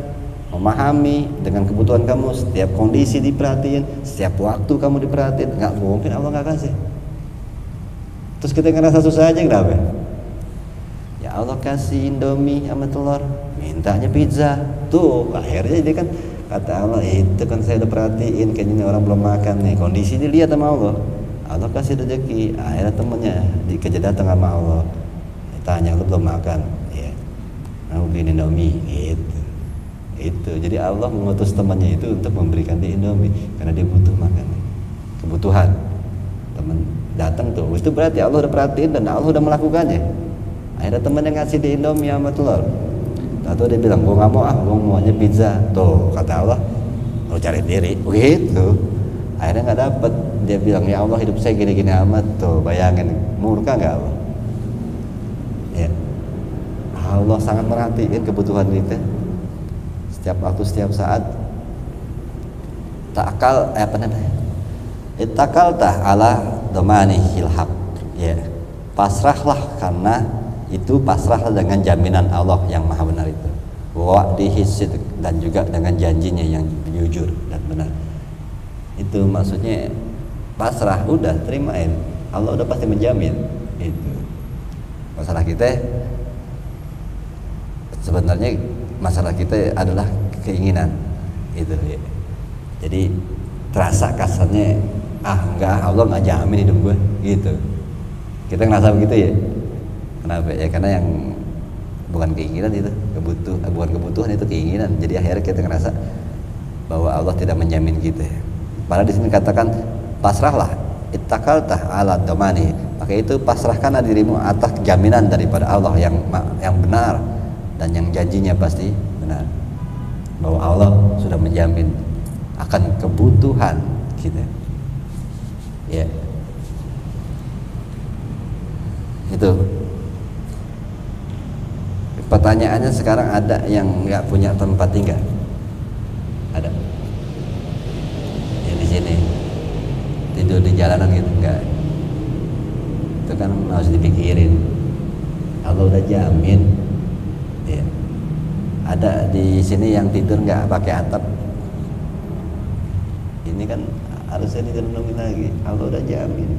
[SPEAKER 1] memahami dengan kebutuhan kamu, setiap kondisi diperhatiin, setiap waktu kamu diperhatiin. Nggak mungkin Allah nggak kasih. Terus kita ngerasa susah aja, kenapa? Ya Allah kasih Indomie sama telur, mintanya pizza. Tuh akhirnya dia kan, kata Allah, itu kan saya udah perhatiin, kayaknya ini orang belum makan nih. Kondisi dilihat sama Allah, Allah kasih rezeki. Akhirnya temennya dikejar datang sama Allah, tanya, lu belum makan? Ya, mau beliin Indomie gitu. Itu jadi Allah mengutus temannya itu untuk memberikan dia Indomie karena dia butuh makan, kebutuhan. Teman datang tuh, itu berarti Allah udah perhatiin dan Allah udah melakukannya. Akhirnya temannya ngasih dia Indomie sama telur. Atau dia bilang, gua nggak mau ah, gua maunya pizza. Tuh kata Allah, lu cari diri begitu. Akhirnya nggak dapet. Dia bilang, ya Allah hidup saya gini-gini amat. Tuh bayangin, murka nggak Allah? Ya, Allah sangat merhatiin kebutuhan kita setiap waktu, setiap saat. Takal apa namanya? Itakal tah ala domani hilhaq. Ya, pasrahlah karena itu, pasrahlah dengan jaminan Allah yang maha benar itu. Wa'dihi sidq, dan juga dengan janjinya yang jujur dan benar. Itu maksudnya pasrah, udah terimain, Allah udah pasti menjamin. Itu masalah kita sebenarnya, masalah kita adalah keinginan itu ya. Jadi terasa kasarnya, enggak, Allah nggak jamin hidup gue gitu. Kita ngerasa begitu ya. Kenapa? Ya karena yang bukan keinginan itu, bukan kebutuhan, itu keinginan. Jadi akhirnya kita ngerasa bahwa Allah tidak menjamin kita. Padahal di sini katakan pasrahlah, ittakalta ala domani, maka itu pasrahkanlah dirimu atas jaminan daripada Allah yang benar dan yang janjinya pasti benar, bahwa Allah sudah menjamin akan kebutuhan kita. Ya, itu. Pertanyaannya sekarang, ada yang nggak punya tempat tinggal? Ada? Yang di sini tidur di jalanan gitu enggak? Itu kan harus dipikirin. Allah udah jamin. Ya. Ada di sini yang tidur nggak pakai atap? Ini kan harusnya direnungin lagi. Allah udah jamin.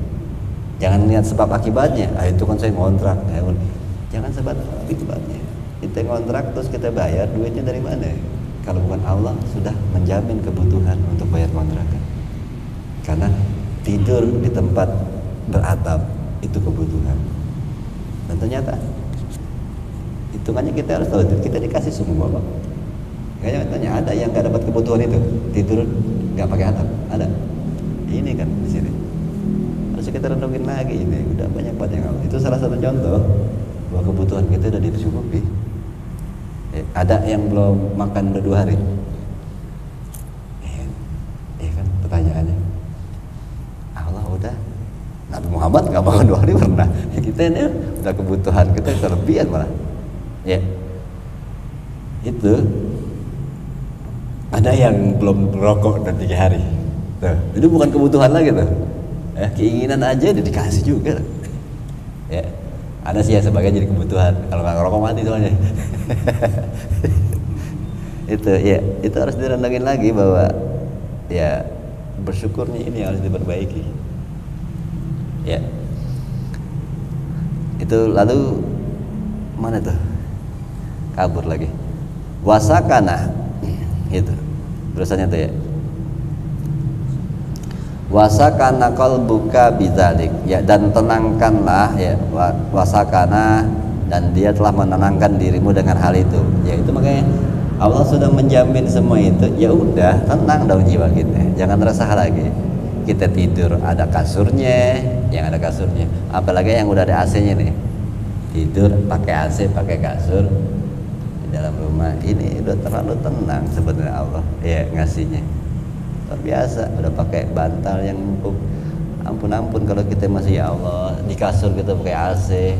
[SPEAKER 1] Jangan lihat sebab akibatnya. Ah, itu kan saya ngontrak. Jangan sebab akibatnya. Kita ngontrak terus kita bayar, duitnya dari mana? Kalau bukan Allah sudah menjamin kebutuhan untuk bayar kontrakan. Karena tidur di tempat beratap itu kebutuhan. Dan ternyata hitungannya kita harus tahu, kita dikasih semua, Pak. Kayaknya tanya ada yang nggak dapat kebutuhan itu, tidur nggak pakai atap, ada. Ini kan di sini. Harus kita renungin lagi, ini udah banyak banget yang Allah. Itu salah satu contoh bahwa kebutuhan kita udah dicukupi. Ada yang belum makan udah 2 hari? Kan pertanyaannya. Allah udah, Nabi Muhammad nggak makan 2 hari pernah. Kita ini udah kebutuhan kita kelebihan malah. Ya, itu. Ada yang belum merokok udah 3 hari. Tuh, itu bukan kebutuhan lagi tuh. Keinginan aja udah dikasih juga. Ya. Ada sih ya sebagian jadi kebutuhan, kalau nggak ngerokok mati soalnya. Itu ya, itu harus direndangin lagi bahwa ya bersyukurnya ini harus diperbaiki. Ya, itu lalu mana tuh? Kabur lagi. Wasakana, itu terusannya tuh ya. Wasakana qalbuka bidzalik, ya, dan tenangkanlah ya, wasakana, dan dia telah menenangkan dirimu dengan hal itu. Ya, itu makanya Allah sudah menjamin semua itu. Ya udah, tenang dong jiwa kita. Jangan resah lagi. Kita tidur ada kasurnya, yang ada kasurnya. Apalagi yang udah ada AC-nya nih. Tidur pakai AC, pakai kasur di dalam rumah. Ini udah terlalu tenang sebenarnya Allah ya ngasihnya. Luar biasa, udah pakai bantal yang empuk. Ampun kalau kita masih, ya Allah, di kasur kita pakai AC,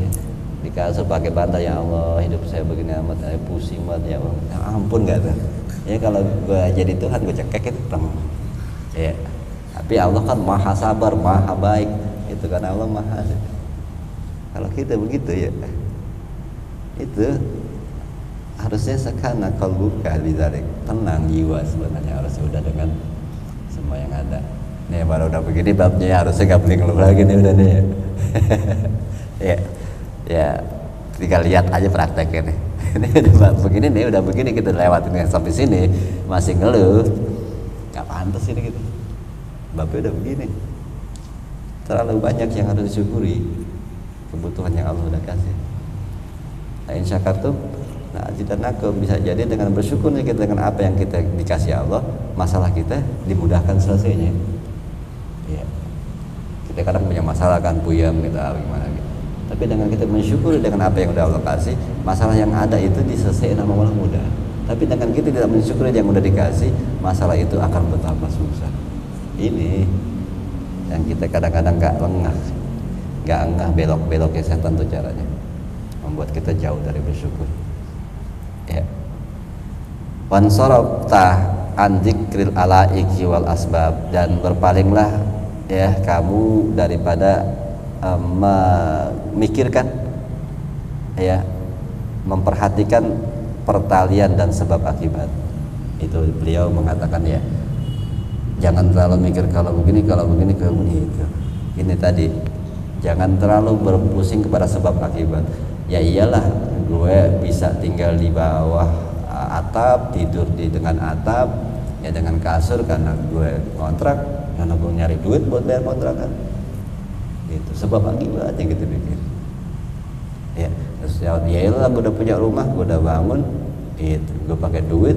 [SPEAKER 1] di kasur pakai bantal, ya Allah, hidup saya begini amat, pusing banget, ya Allah. Ya ampun gak tuh? Ya kalau gue jadi Tuhan, gue cekek itu teng. Ya, tapi Allah kan maha sabar, maha baik. Itu karena Allah maha. Kalau kita begitu ya, itu harusnya sekana qalbuka bidzalik, tenang jiwa sebenarnya harus udah dengan semua yang ada. Nih baru udah begini babnya, harusnya nggak boleh ngeluh lagi nih udah nih. ya tinggal lihat aja prakteknya nih. Ini udah begini nih, udah begini kita lewatin sampai sini masih ngeluh, nggak pantas ini gitu. Babnya udah begini, terlalu banyak yang harus disyukuri kebutuhan yang Allah udah kasih. Nah, insya Allah azidannakum, bisa jadi dengan bersyukur kita dengan apa yang kita dikasih Allah, masalah kita dimudahkan selesainya. Ya. Kita kadang punya masalah kan, puyeng gitu, gimana gitu. Tapi dengan kita mensyukuri dengan apa yang udah Allah kasih, masalah yang ada itu diselesaikan sama Allah mudah. Tapi dengan kita tidak mensyukuri yang udah dikasih, masalah itu akan betapa susah. Ini yang kita kadang-kadang nggak engah belok-beloknya setan tuh caranya, membuat kita jauh dari bersyukur. Ya. Wansarafta an dzikril alaiki wal asbab, dan berpalinglah ya kamu daripada memikirkan ya, memperhatikan pertalian dan sebab akibat. Itu beliau mengatakan ya, jangan terlalu mikir kalau begini itu. Ini tadi, jangan terlalu berpusing kepada sebab akibat. Ya iyalah, gue bisa tinggal di bawah atap, tidur dengan atap ya, dengan kasur, karena gue kontrak, karena gue nyari duit buat bayar kontrakan. Itu sebab akibat yang kita pikir. Ya, terus ya iyalah, gue udah punya rumah, gue udah bangun, itu gue pakai duit,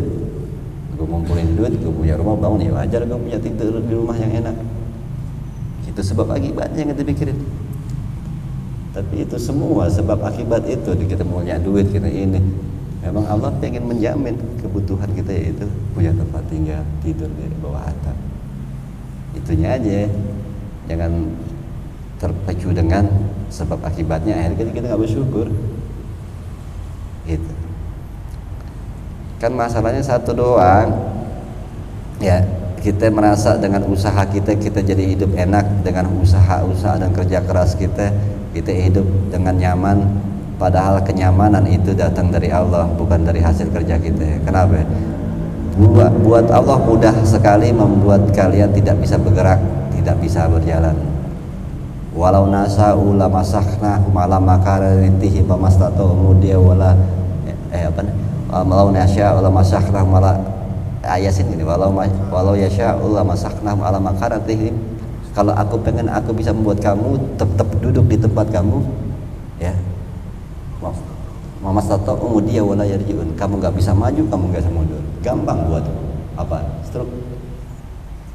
[SPEAKER 1] gue ngumpulin duit, gue punya rumah bangun, ya wajar gue punya tidur di rumah yang enak. Itu Itu sebab akibatnya yang kita pikirin. Tapi itu semua sebab akibat itu, kita punya duit, kita ini. Memang Allah pengen menjamin kebutuhan kita, yaitu punya tempat tinggal, tidur di bawah atap. Itunya aja. Jangan terpacu dengan sebab akibatnya, akhirnya kita nggak bersyukur. Gitu. Kan masalahnya satu doang. Ya, kita merasa dengan usaha kita jadi hidup enak, dengan usaha dan kerja keras kita hidup dengan nyaman. Padahal kenyamanan itu datang dari Allah, bukan dari hasil kerja kita. Kenapa? Buat Allah mudah sekali membuat kalian tidak bisa bergerak, tidak bisa berjalan. Walau nasa'u lamasakhnahu ala makaritihim famastatu mudiya wala walau nasya'u lamasakhnahu ala ayasin ini walau yasha'u lamasakhnahu ala makaritihim. Kalau aku pengen, aku bisa membuat kamu tetap duduk di tempat kamu, ya. Mamastatu mudiya wala yarji'un. Kamu nggak bisa maju, kamu nggak bisa mundur. Gampang buat apa? Stroke.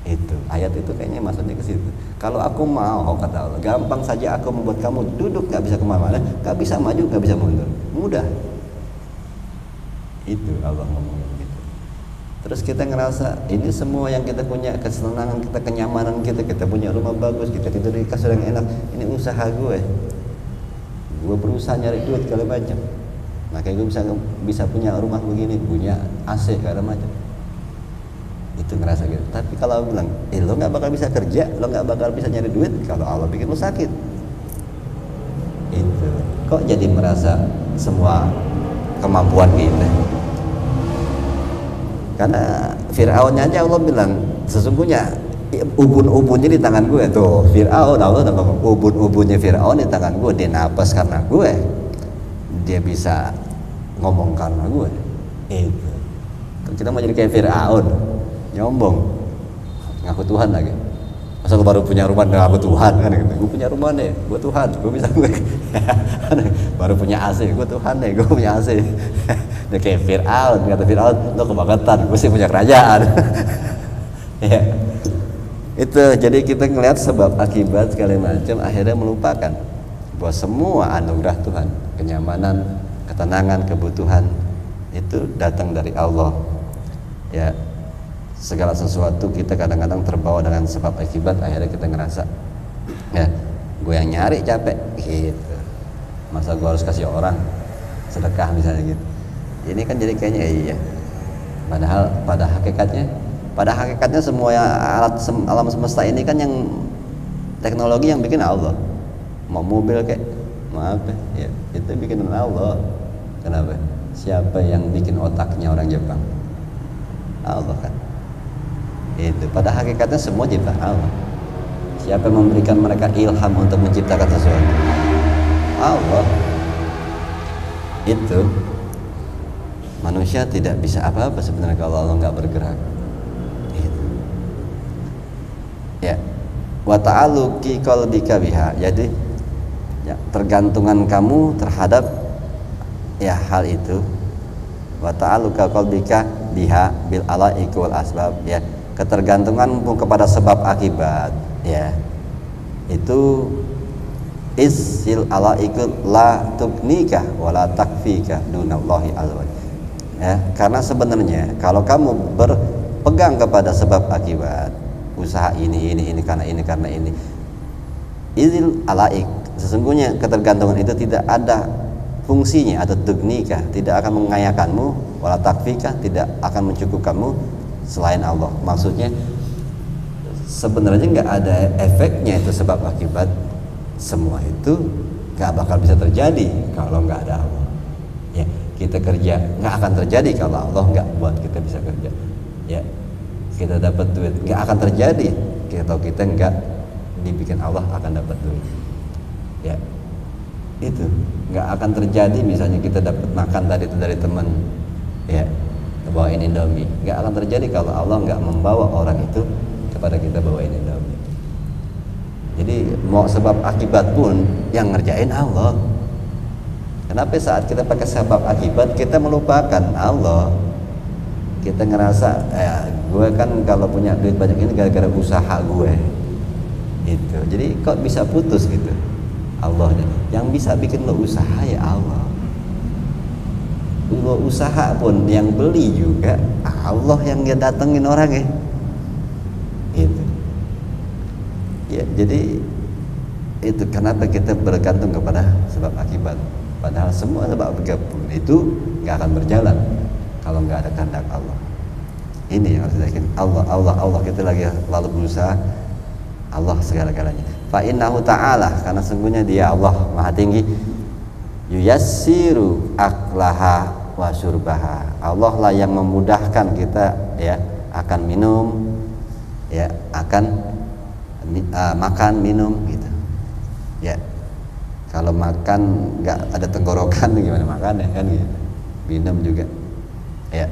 [SPEAKER 1] Itu ayat itu kayaknya maksudnya ke situ. Kalau aku mau, kata Allah, gampang saja aku membuat kamu duduk, nggak bisa kemana-mana, nggak bisa maju, nggak bisa mundur, mudah. Itu Allah ngomong gitu. Terus kita ngerasa ini semua yang kita punya, kesenangan kita, kenyamanan kita punya rumah bagus, kita tidur di kasur yang enak, ini usaha gue berusaha nyari duit segala macam. Makanya gue bisa punya rumah begini, punya AC segala macam. Itu ngerasa gitu. Tapi kalau Allah bilang, lo nggak bakal bisa kerja, lo nggak bakal bisa nyari duit kalau Allah bikin lo sakit. Itu kok jadi merasa semua kemampuan kita. Karena Fir'aunnya aja Allah bilang, sesungguhnya ubun-ubunnya di tangan gue. Tuh Fir'aun, Allah udah ngomong, ubun-ubunnya Fir'aun di tangan gue. Dia napas karena gue, dia bisa ngomong karena gue. Itu kita mau jadi kayak Fir'aun, nyombong, ngaku Tuhan lagi. Masa gue baru punya rumah dan ngaku Tuhan kan? Gue punya rumah nih, gue Tuhan, gue bisa gue. Baru punya AC, gue Tuhan nih, gue punya AC. Dia kayak Fir'aun, kata Fir'aun, lo kebangetan, gue sih punya kerajaan. Ya, itu jadi kita ngelihat sebab akibat segala macam, akhirnya melupakan bahwa semua anugerah Tuhan, kenyamanan, ketenangan, kebutuhan itu datang dari Allah. Ya, segala sesuatu kita kadang-kadang terbawa dengan sebab akibat, akhirnya kita ngerasa, ya, gue yang nyari capek, gitu. Masa gue harus kasih orang sedekah misalnya gitu. Ini kan jadi kayaknya iya. Padahal pada hakikatnya semua alam semesta ini kan yang teknologi yang bikin Allah. Mau mobil kayak, maaf ya, itu bikin Allah. Kenapa? Siapa yang bikin otaknya orang Jepang? Allah kan. Itu pada hakikatnya semua ciptaan Allah. Siapa yang memberikan mereka ilham untuk menciptakan sesuatu? Allah. Itu manusia tidak bisa apa-apa sebenarnya kalau Allah nggak bergerak. Itu. Ya, wa ta'alluqi qalbika biha. Jadi ya, tergantungan kamu terhadap ya hal itu. Wa ta'alluqa qalbika biha bil alaiq wal asbab, ya, ketergantunganmu kepada sebab akibat, ya, itu isil alaiq la tuknika wala takfika dunallahi azza wajalla. Ya, karena sebenarnya kalau kamu berpegang kepada sebab akibat, usaha ini karena ini, izil alaik, sesungguhnya ketergantungan itu tidak ada fungsinya atau tugnika, tidak akan mengayakanmu, wala takfika, tidak akan mencukupkanmu selain Allah. Maksudnya sebenarnya nggak ada efeknya itu sebab akibat, semua itu nggak bakal bisa terjadi kalau nggak ada Allah. Ya, kita kerja nggak akan terjadi kalau Allah nggak buat kita bisa kerja. Ya, kita dapat duit nggak akan terjadi kalau kita nggak dibikin Allah akan dapat duit. Ya, itu nggak akan terjadi. Misalnya kita dapat makan tadi itu dari teman, ya, bawain Indomie, nggak akan terjadi kalau Allah nggak membawa orang itu kepada kita bawain Indomie. Jadi mau sebab akibat pun yang ngerjain Allah. Kenapa saat kita pakai sebab akibat kita melupakan Allah? Kita ngerasa, gue kan kalau punya duit banyak ini gara-gara usaha gue. Itu. Jadi kok bisa putus gitu? Allah yang bisa bikin lo usaha ya Allah. Lo usaha pun yang beli juga Allah yang dia datengin orang ya. Itu. Ya, jadi itu kenapa kita bergantung kepada sebab akibat. Padahal semua sebab akibat itu nggak akan berjalan kalau nggak ada kehendak Allah. Ini yang harus yakin. Allah kita lagi lalu berusaha. Allah segala-galanya. Fa innahu ta'ala, karena sungguhnya dia Allah Maha Tinggi, yuyassiru aklaha wa syurbaha. Allah lah yang memudahkan kita ya akan minum, ya akan makan minum gitu. Ya. Kalau makan nggak ada tenggorokan gimana makan ya kan gitu. Minum juga. Ya.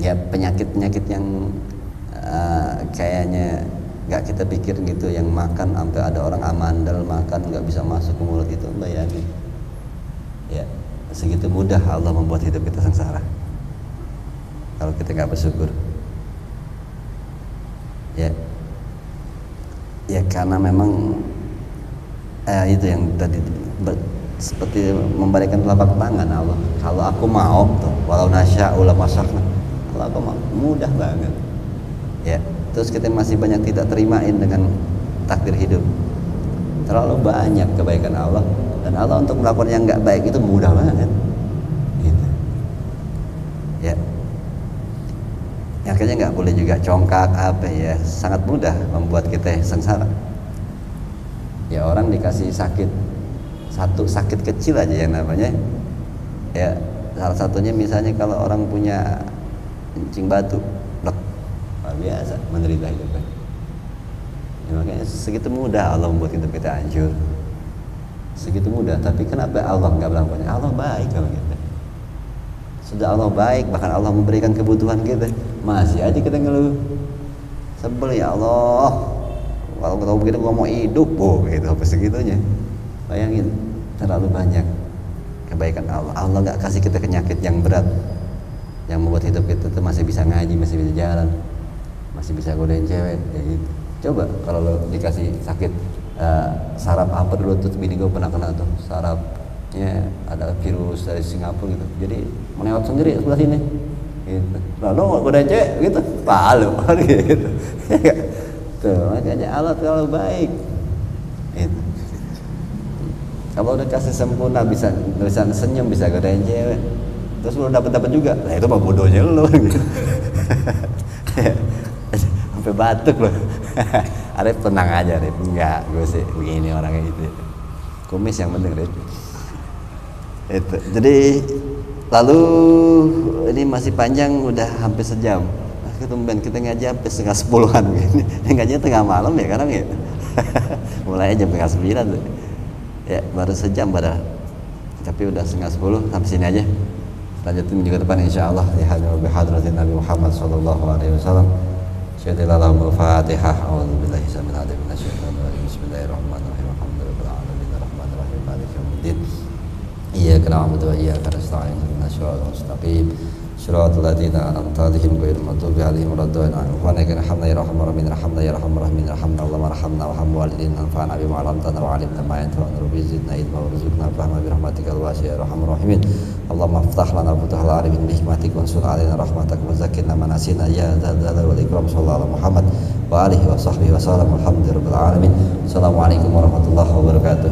[SPEAKER 1] Ya penyakit-penyakit yang kayaknya nggak kita pikir gitu, yang makan sampai ada orang amandel makan nggak bisa masuk ke mulut itu, bayangin ya segitu mudah Allah membuat hidup kita sengsara kalau kita nggak bersyukur ya karena memang itu yang tadi seperti memberikan telapak tangan Allah. Kalau aku mau tuh walau nasya'u la masakna, kalau aku mau mudah banget ya. Terus kita masih banyak tidak terimain dengan takdir hidup. Terlalu banyak kebaikan Allah, dan Allah untuk melakukan yang nggak baik itu mudah banget. Gitu. Ya. Akhirnya nggak boleh juga congkak apa ya, sangat mudah membuat kita sengsara. Ya orang dikasih sakit, satu sakit kecil aja yang namanya ya, salah satunya misalnya kalau orang punya kencing batu, biasa menderita hidupnya ya, makanya segitu mudah Allah membuat hidup kita hancur, segitu mudah. Tapi kenapa Allah nggak melakukannya? Allah baik kalau kita sudah Allah baik, bahkan Allah memberikan kebutuhan kita, masih aja kita ngeluh, sebel ya Allah, kalau tahu begitu gua mau hidup gitu, apa segitunya. Bayangin terlalu banyak kebaikan Allah. Allah nggak kasih kita penyakit yang berat yang membuat hidup kita tuh masih bisa ngaji, masih bisa jalan, masih bisa godain cewek ya gitu. Coba kalau lo dikasih sakit saraf apa dulu tuh, bini gue pernah kena tuh, sarafnya ada virus dari Singapura gitu, jadi menewat sendiri sebelah sini gitu. Lalu godain cewek gitu, palu gitu. Tuh makanya Allah terlalu baik itu. Kalau udah kasih sempurna, bisa senyum, bisa godain cewek, terus lo dapat juga, nah itu mah bodohnya lo gitu. Sampai batuk loh. Arif tenang aja Arif, enggak, gue sih begini orangnya itu, kumis yang penting Arif. Itu. Jadi lalu ini masih panjang, udah hampir sejam. Ketumben kita ngaji sampai 9:30-an begini. Ngajinya tengah malam ya sekarang ya. Mulai jam 9:30 tuh. Ya baru sejam padahal. Tapi udah 9:30, sampai sini aja. Lanjutin minggu depan insyaallah. Ya hadratin Nabi Muhammad sallallahu alaihi wasallam. Syadilallahul Fatihah. A'udzubillahi samil alim minasyaitonir rajim. Bismillahirrahmanirrahim. Alhamdulillahirabbil alamin arrahmanirrahim maliki yaumiddin. Iyyaka na'budu wa iyyaka nasta'in. Ihdinas siratal mustaqim. Shiratal ladzina an'amta 'alaihim ghairil maghdubi 'alaihim waladdallin. Subhanaka hamdan ya rahmanur rahim, hamdan ya rahmanur rahim, rahmanallahu warhamna wa hamdu walidina anfa'na bima 'allamtana wa 'allimna ma yanfa'una wa zidna ilma warzuqna fahma bi rahmatikal wasi'ir arhamur rahimin. Allahumma iftah lana futuhal arifin bi hikmatik wa ansur 'alaina rahmatak wa zakkirna ma nasina ya dzal wal ikram. Sallallahu alaihi Muhammad wa alihi wa sahbihi wa sallam. Alhamdulillahirabbil alamin. Assalamualaikum warahmatullahi wabarakatuh.